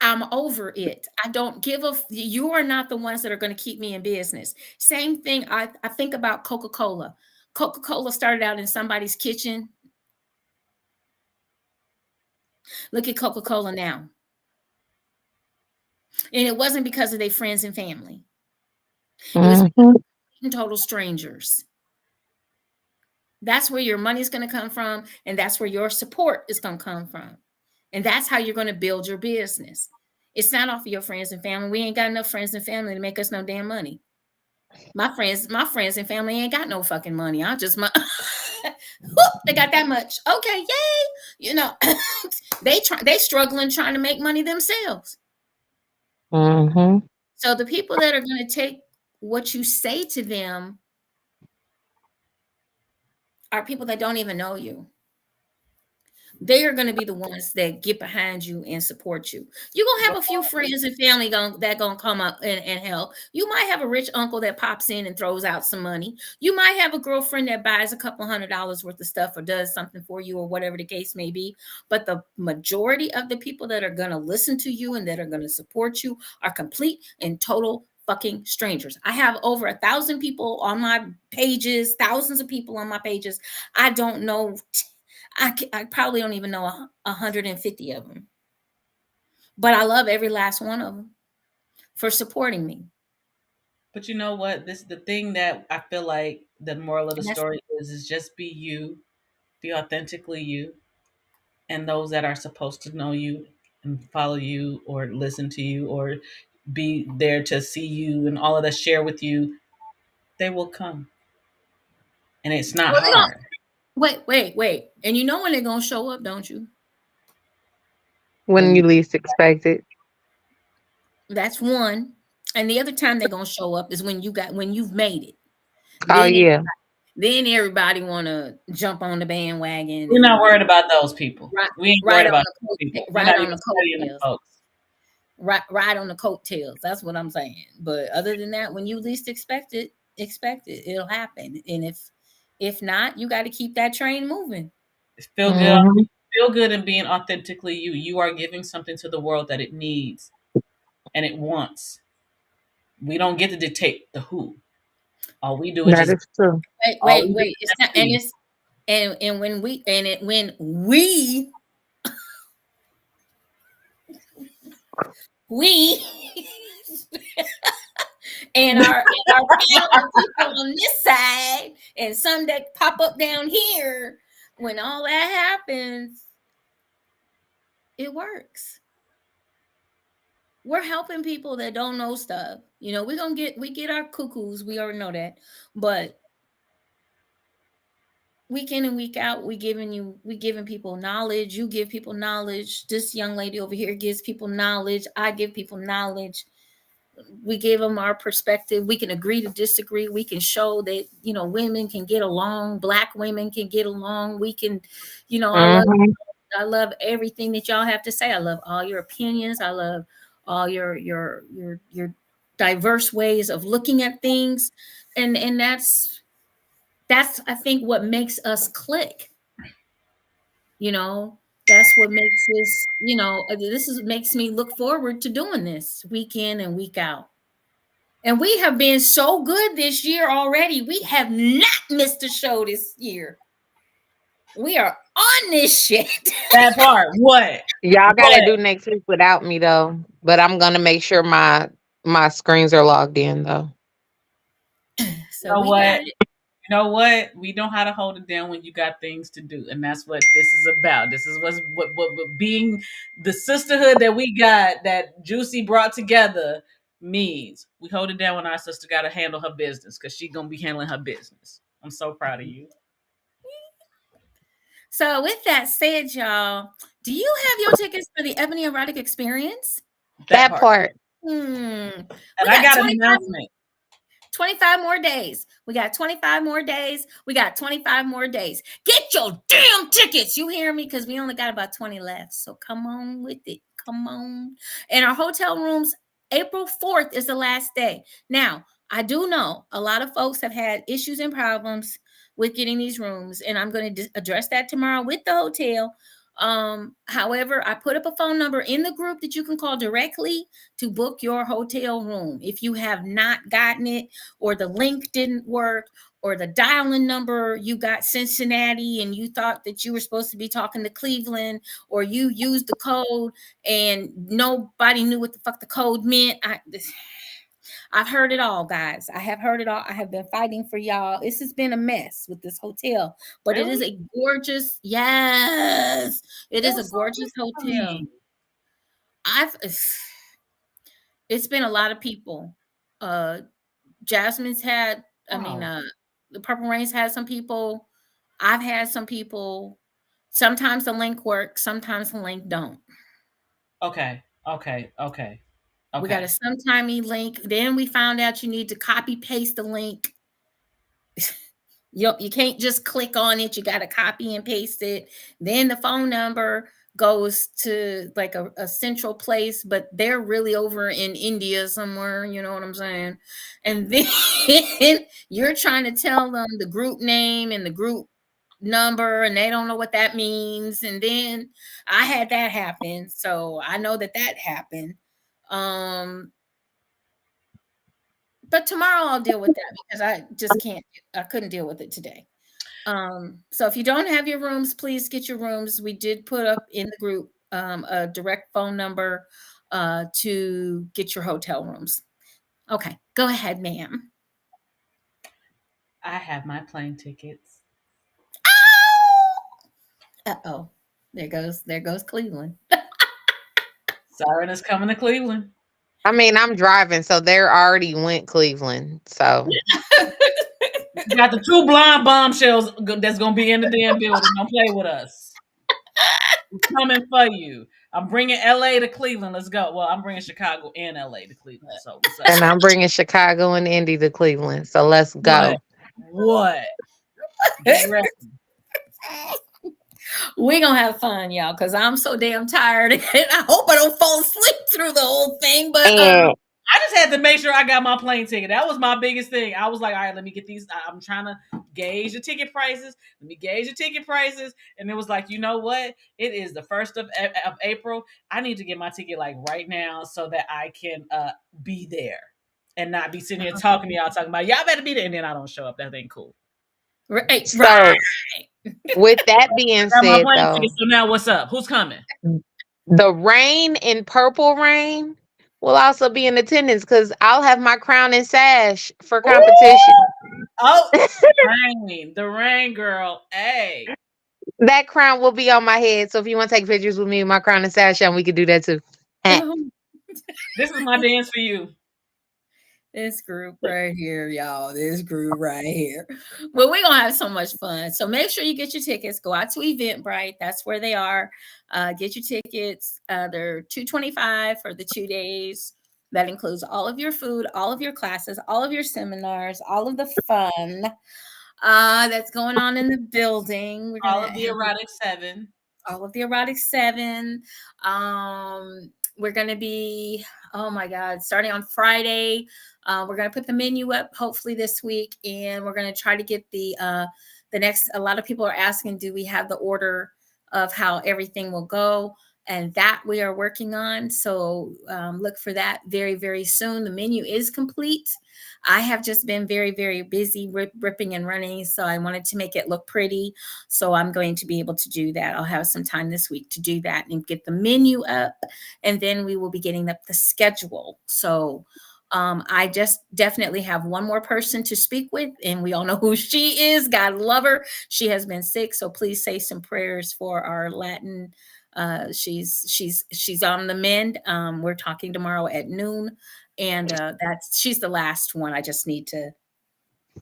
I'm over it. I don't give a you are not the ones that are going to keep me in business. Same thing. I think about Coca-Cola. Coca-Cola started out in somebody's kitchen. Look at Coca-Cola now. And it wasn't because of their friends and family. It was Mm-hmm. total strangers. That's where your money's going to come from, and that's where your support is going to come from. And that's how you're going to build your business. It's not off of your friends and family. We ain't got enough friends and family to make us no damn money. My friends and family ain't got no fucking money. I just they got that much. Okay, yay. You know, they struggling trying to make money themselves. Mm-hmm. So the people that are going to take what you say to them are people that don't even know you. They are going to be the ones that get behind you and support you. You're going to have a few friends and family that going to come up and help. You might have a rich uncle that pops in and throws out some money. You might have a girlfriend that buys a couple $100 worth of stuff or does something for you or whatever the case may be. But the majority of the people that are going to listen to you and that are going to support you are complete and total fucking strangers. I have over 1,000 people on my pages, thousands of people on my pages. I don't know. I probably don't even know 150 of them. But I love every last one of them for supporting me. But you know what? This the thing that I feel like the moral of the And that's story is just be you, be authentically you, and those that are supposed to know you and follow you or listen to you or be there to see you and all of that share with you, they will come. And it's not well, hard. wait. And you know when they're gonna show up, don't you? When When you least expect it. That's one. And the other time they're gonna show up is when you've made it. Oh Then yeah. then everybody wanna jump on the bandwagon we're not and worried about those people. right We ain't right worried on about the those people. We're right not on even the studying them coattails. folks. Right on the coattails. That's what I'm saying. But other than that, when you least expect it, it'll happen. And if not, you got to keep that train moving. Feel good. Mm-hmm. Feel good in being authentically you. You are giving something to the world that it needs and it wants. We don't get to dictate the who. All we do is That just is true. all we do Wait. is It's just not, and be. it's and when we and it when we and our panel of people on this side and some that pop up down here, when all that happens, it works. We're helping people that don't know stuff. You know, we get our cuckoos. We already know that, but week in and week out, we giving people knowledge. You give people knowledge. This young lady over here gives people knowledge. I give people knowledge. We give them our perspective. We can agree to disagree. We can show that, women can get along. Black women can get along. We can, Mm-hmm. I love everything that y'all have to say. I love all your opinions. I love all your diverse ways of looking at things. And that's I think what makes us click. You know, that's what makes this makes me look forward to doing this week in and week out. And we have been so good this year already. We have not missed a show this year. We are on this shit. That part. What? Y'all gotta What? do next week without me though. But I'm gonna make sure my screens are logged in though. You So know we got what? it. You know what? We know how to hold it down when you got things to do, and that's what this is about. This is what being the sisterhood that we got that JewCee brought together means. We hold it down when our sister got to handle her business because she gonna be handling her business. I'm so proud of you. So with that said, y'all, do you have your tickets for the Ebony Erotic Experience? That That part. part. We And I got got an 25 announcement. 25 more days. We got 25 more days. We got 25 more days. Get your damn tickets. You hear me? Because we only got about 20 left. So come on with it. Come on. And our hotel rooms, April 4th is the last day. Now, I do know a lot of folks have had issues and problems with getting these rooms, and I'm going to address that tomorrow with the hotel. However, I put up a phone number in the group that you can call directly to book your hotel room. If you have not gotten it, or the link didn't work, or the dialing number, you got Cincinnati and you thought that you were supposed to be talking to Cleveland, or you used the code and nobody knew what the fuck the code meant. I've heard it all, guys. I have heard it all. I have been fighting for y'all. This has been a mess with this hotel, but it is Really? a gorgeous, yes, it It is a was so gorgeous easy for hotel. me. I've it's been a lot of people. Uh Jasmine's had, I mean, Wow. the Purple Rain's had some people. I've had some people. Sometimes the link works, sometimes the link don't. Okay. Okay. Okay. We got a Okay. sometimey link. Then we found out you need to copy paste the link. You can't just click on it. You got to copy and paste it. Then the phone number goes to like a central place, but they're really over in India somewhere. You know what I'm saying? And then you're trying to tell them the group name and the group number, and they don't know what that means. And then I had that happen. So I know that that happened. Um, but tomorrow I'll deal with that because I just can't, I couldn't deal with it today. So if you don't have your rooms, please get your rooms. We did put up in the group a direct phone number to get your hotel rooms. Okay, go ahead, ma'am. I have my plane tickets. Uh-oh. There goes Cleveland. Siren is coming to Cleveland. I mean, I'm driving, so they're already went Cleveland. So You got the two blind bombshells that's gonna be in the damn building. Don't play with us. I'm coming for you. I'm bringing LA to Cleveland. Let's go. Well, I'm bringing Chicago and LA to Cleveland. So what's up? and I'm bringing Chicago and Indy to Cleveland. So let's What? go. What? Get ready. We're gonna have fun, y'all, because I'm so damn tired and I hope I don't fall asleep through the whole thing. But And I just had to make sure I got my plane ticket. That was my biggest thing. I was like, all right, let me get these. I'm trying to gauge the ticket prices. Let me gauge the ticket prices. And it was like, you know what? It is the 1st of April. I need to get my ticket like right now so that I can be there and not be sitting here talking to y'all, talking about, y'all better be there. And then I don't show up. That ain't cool. right. so, with that being I got my said, plane though, ticket. So now what's up? Who's coming? the rain and purple rain will also be in attendance because I'll have my crown and sash for competition. Ooh! Oh, the rain girl. Hey. That crown will be on my head. So if you want to take pictures with me with my crown and sash on, we could do that too. Eh. This is my dance for you. This group right here, y'all. This group right here. Well, we're gonna have so much fun. So make sure you get your tickets. Go out to Eventbrite. That's where they are. Get your tickets. They're $225 for the 2 days. That includes all of your food, all of your classes, all of your seminars, all of the fun that's going on in the building. We're All gonna of the have erotic 7. all of the erotic 7. We're going to be, oh my God, starting on Friday. We're going to put the menu up hopefully this week, and we're going to try to get the next. A lot of people are asking, do we have the order of how everything will go? And that we are working on. So look for that very, very soon. The menu is complete. I have just been very, very busy ripping and running. So I wanted to make it look pretty. So I'm going to be able to do that. I'll have some time this week to do that and get the menu up. And then we will be getting up the schedule. So I just definitely have one more person to speak with, and we all know who she is. God love her. She has been sick. So please say some prayers for our Latin. She's on the mend. We're talking tomorrow at noon, and she's the last one. I just need to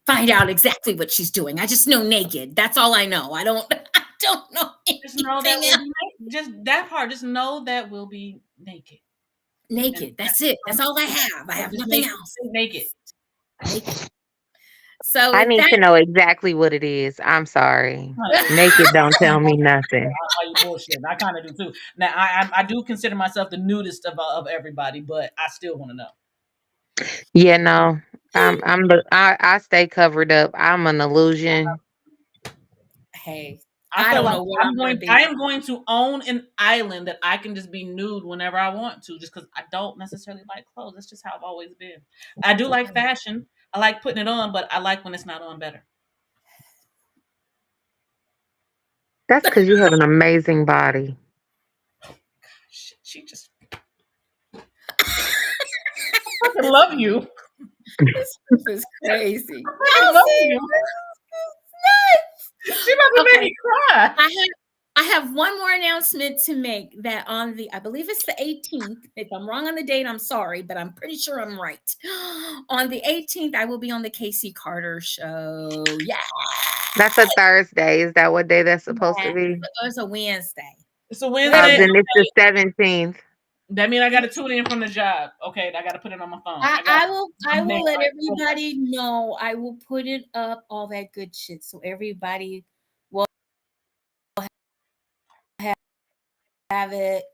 find out exactly what she's doing. I just know naked. That's all I know. I don't I don't know Just know that anything we'll else. be naked. Just that part. Just know that we'll be naked. And Naked. That's it. That's all I have. I have just nothing naked. else. Naked. Naked. So I with need that, to know exactly what it is. I'm sorry. Naked don't tell me nothing. You bullshit. I kind of do too. Now, I do consider myself the nudist of everybody, but I still want to know. Yeah, no. I stay covered up. I'm an illusion. hey, I I feel don't like know what I'm gonna I be. am going to own an island that I can just be nude whenever I want to, just because I don't necessarily like clothes. That's just how I've always been. I do like fashion. I like putting it on, but I like when it's not on better. That's because you have an amazing body. She just fucking love you. This stuff is crazy. I fucking love you. She about to make Okay, me cry. I have one more announcement to make that on the, I believe it's the 18th. If I'm wrong on the date, I'm sorry, but I'm pretty sure I'm right. On the 18th, I will be on the Casey Carter show. Yeah. That's a Thursday. Is that what day that's supposed to Yeah. be? It's a Wednesday. It's a Wait a Wednesday. minute. Then it's the 17th. That means I got to tune in from the job. Okay, I got to put it on my phone. I will let like, everybody know. I will put it up, all that good shit, so everybody will have it.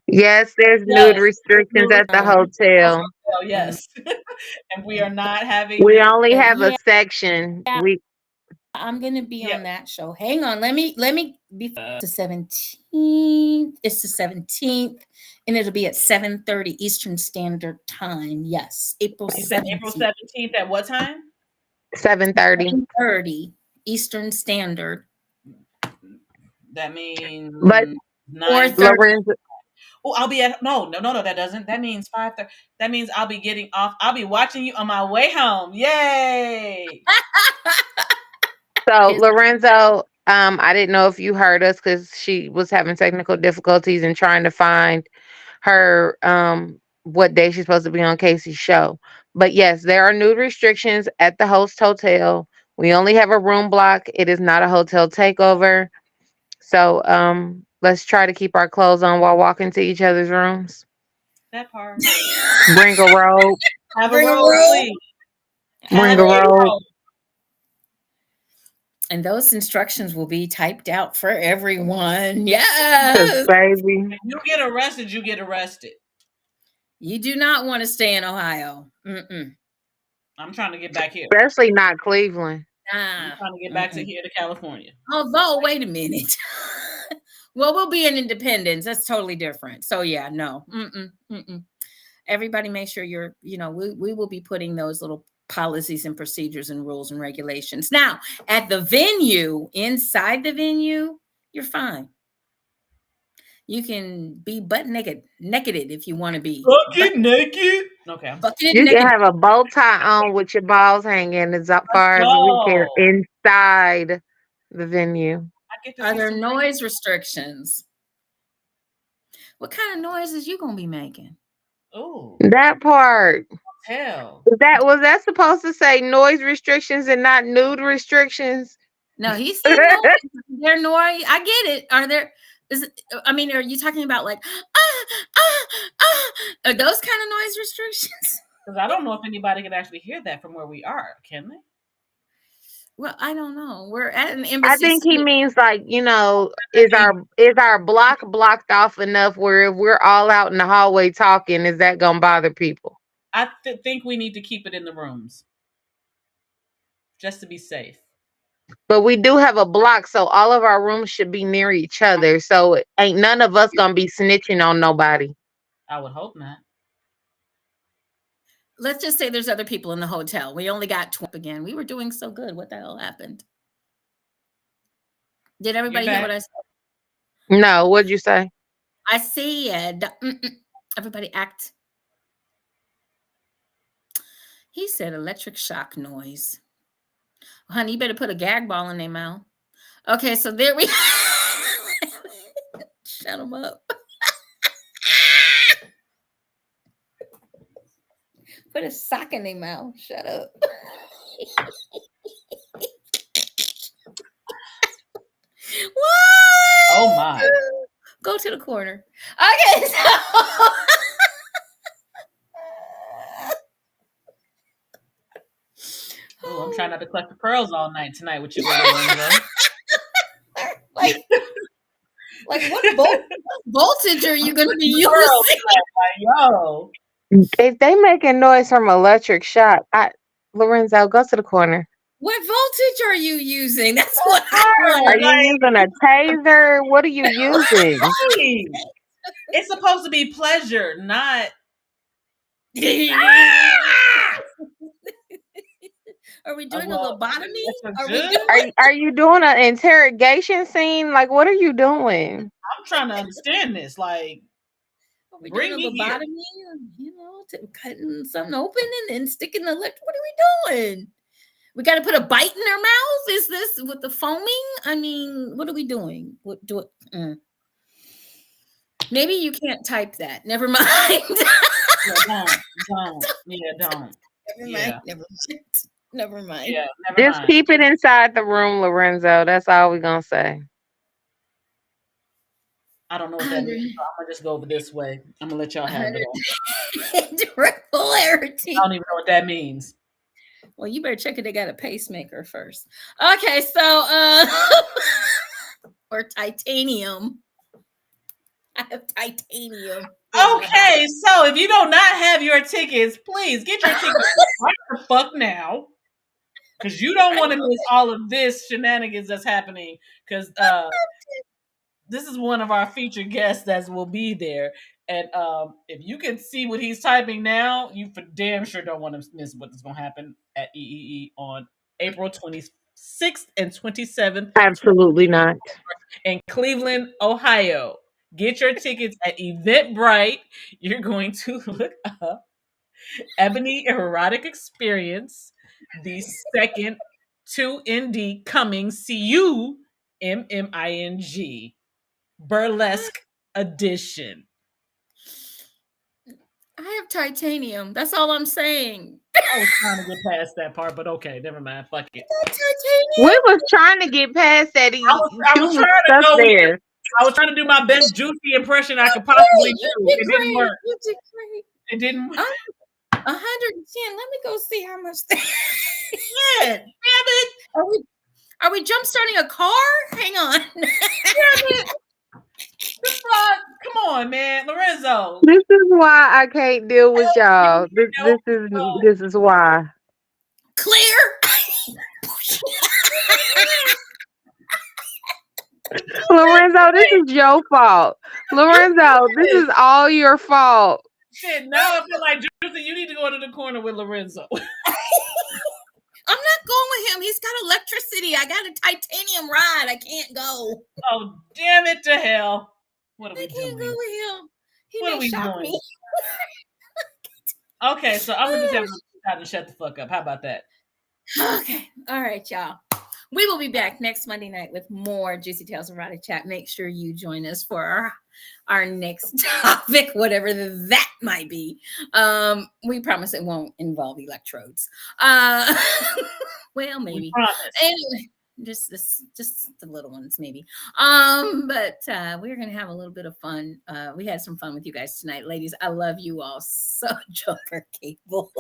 Yes, there's nude yes, restrictions at the hotel. yes, and we are not having We the. only have a Yeah, section. We I'm gonna be Yeah, on that show. Hang on, let me be the 17th. It's the 17th, and it'll be at 7:30 Eastern Standard Time. Yes, April you said April 17th, 17th at what time? 7:30. 7:30 Eastern Standard, That But means 4:30. 9:30. Lorenzo, Oh, I'll be at no. That doesn't. That means 5:30. That means I'll be getting off. I'll be watching you on my way home. Yay! so Lorenzo, I didn't know if you heard us because she was having technical difficulties and trying to find her what day she's supposed to be on Casey's show. But yes, there are nude restrictions at the host hotel. We only have a room block. It is not a hotel takeover. So let's try to keep our clothes on while walking to each other's rooms. That part. Bring a robe. Have a Bring a roll, roll. please. Bring Have a a robe. roll. And those instructions will be typed out for everyone. Cause Yes. baby, If you get arrested, you get arrested. You do not want to stay in Ohio. Mm-mm. I'm trying to get back here. especially not Cleveland. I'm Nah. trying to get back to here to California. Although, wait a minute. Well, we'll be in Independence. That's totally different. So yeah, no. Mm-mm, mm-mm. Everybody make sure we will be putting those little policies and procedures and rules and regulations. Now, at the venue, inside the venue, you're fine. You can be butt naked if you want to be. Fucking naked. Okay. Bucketed You can naked. have a bow tie on with your balls hanging as far as we Go. care inside the venue. I get to Are see there some noise restrictions? What kind of noises you gonna be making? Ooh, That part. hell. Was that supposed to say noise restrictions and not nude restrictions? No, he said no. There noise. I get it. Are there? Are you talking about like are those kind of noise restrictions? Because I don't know if anybody can actually hear that from where we are. Can they? Well, I don't know. We're at an I embassy think he suite. means like, I is mean, our block blocked off enough where if we're all out in the hallway talking, is that gonna bother people? I think we need to keep it in the rooms just to be safe. But we do have a block, so all of our rooms should be near each other. So ain't none of us gonna be snitching on nobody. I would hope not. Let's just say there's other people in the hotel. We only got 12 again. We were doing so good. What the hell happened? Did everybody hear what I said? No, what'd you say? I said, everybody act. He said electric shock noise. Honey, you better put a gag ball in their mouth. Okay, so there we shut them up. Put a sock in their mouth. Shut up. What? Oh my. Go to the corner. Okay, so Oh, I'm trying not to collect the pearls all night tonight with you, Lorenzo. like what voltage are you going to be using? Pearls, like, yo. If they making noise from electric shock, Lorenzo, go to the corner. What voltage are you using? That's what I Hard, Are want. you using a taser? What are you using? Hey, it's supposed to be pleasure, not. Are we doing a Well, lobotomy? that's a Are we good. doing? Are you doing an interrogation scene? Like, what are you doing? I'm trying to understand this. Like, Are we doing bring a me here. lobotomy? Cutting something open and then sticking the lip. What are we doing? We got to put a bite in their mouth. Is this with the foaming? I mean, what are we doing? What do it? Maybe you can't type that. Never mind. Yeah, don't. Yeah, don't. Never Yeah. mind. Never mind. Yeah, never Just mind. keep it inside the room, Lorenzo. That's all we're gonna say. I don't know what that means. So I'm gonna just go over this way. I'm gonna let y'all have it. Regularity. I don't even know what that means. Well, you better check it. They got a pacemaker first. Okay, so or titanium. I have titanium. Okay, so if you do not have your tickets, please get your tickets right the fuck now. Because you don't want to miss all of this shenanigans that's happening. Because this is one of our featured guests that will be there. And if you can see what he's typing now, you for damn sure don't want to miss what's going to happen at EEE on April 26th and 27th Absolutely not. in Cleveland, Ohio. Get your tickets at Eventbrite. You're going to look up Ebony Erotic Experience, the second 2ND coming CUMMING Burlesque Edition. I have titanium. That's all I'm saying. I was trying to get past that part, but okay, never mind. Fuck it. Titanium. We was trying to get past that. I was trying to go there. I was trying to do my best JewCee impression I could possibly do. It didn't work. You did great. It didn't work. 110. Let me go see how much. Yeah, damn it. Are we jump starting a car? Hang on. Damn it. The fuck? Come on, man. Lorenzo. This is why I can't deal with y'all. This is why. Clear. Lorenzo, this is your fault. Lorenzo, this is all your fault. Shit, now I feel like JewCee, you need to go to the corner with Lorenzo. I'm not going with him. He's got electricity. I got a titanium ride. I can't go. Oh, damn it to hell. What are we I can't go doing? with him. He What are may we shock doing? me. Okay, so I'm going to just have to shut the fuck up. How about that? Okay. All right, y'all. We will be back next Monday night with more Juicy Tales Erotic Chat. Make sure you join us for our next topic, whatever that might be. We promise it won't involve electrodes. Well, maybe. Anyway, just the little ones, maybe. But we're gonna have a little bit of fun. We had some fun with you guys tonight, ladies. I love you all so. Joker Cables.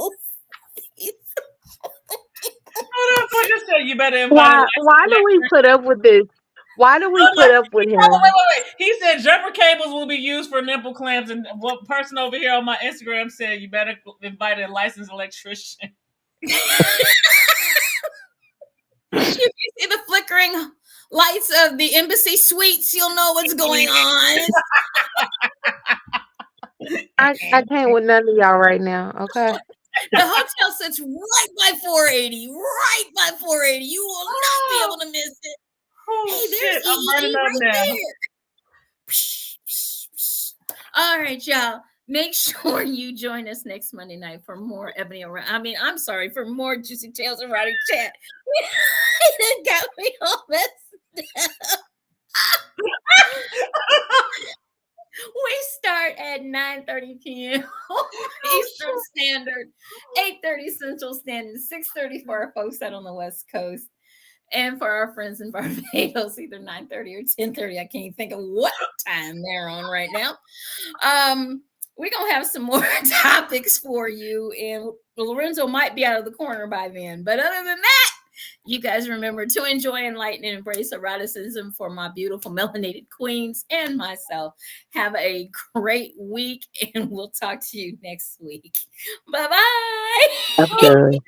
You better Why do we put up with this? Why do we put up with him? Wait. He said jumper cables will be used for nipple clamps, and one person over here on my Instagram said you better invite a licensed electrician. If you see the flickering lights of the embassy suites, you'll know what's going on. I can't with none of y'all right now, okay? The hotel sits right by 480. Right by 480. You will not be able to miss it. Oh, Hey, there's shit, I'm burning up right now. there. All right, y'all. Make sure you join us next Monday night for more for more Juicy Tales Erotic Chat. It got me all messed up. We start at 9:30 p.m. Eastern Standard, 8:30 Central Standard, 6:30 for our folks out on the West Coast. And for our friends in Barbados, either 9:30 or 10:30. I can't think of what time they're on right now. We're going to have some more topics for you. And Lorenzo might be out of the corner by then. But other than that, you guys remember to enjoy, enlighten, and embrace eroticism for my beautiful melanated queens and myself. Have a great week, and we'll talk to you next week. Bye-bye. Okay.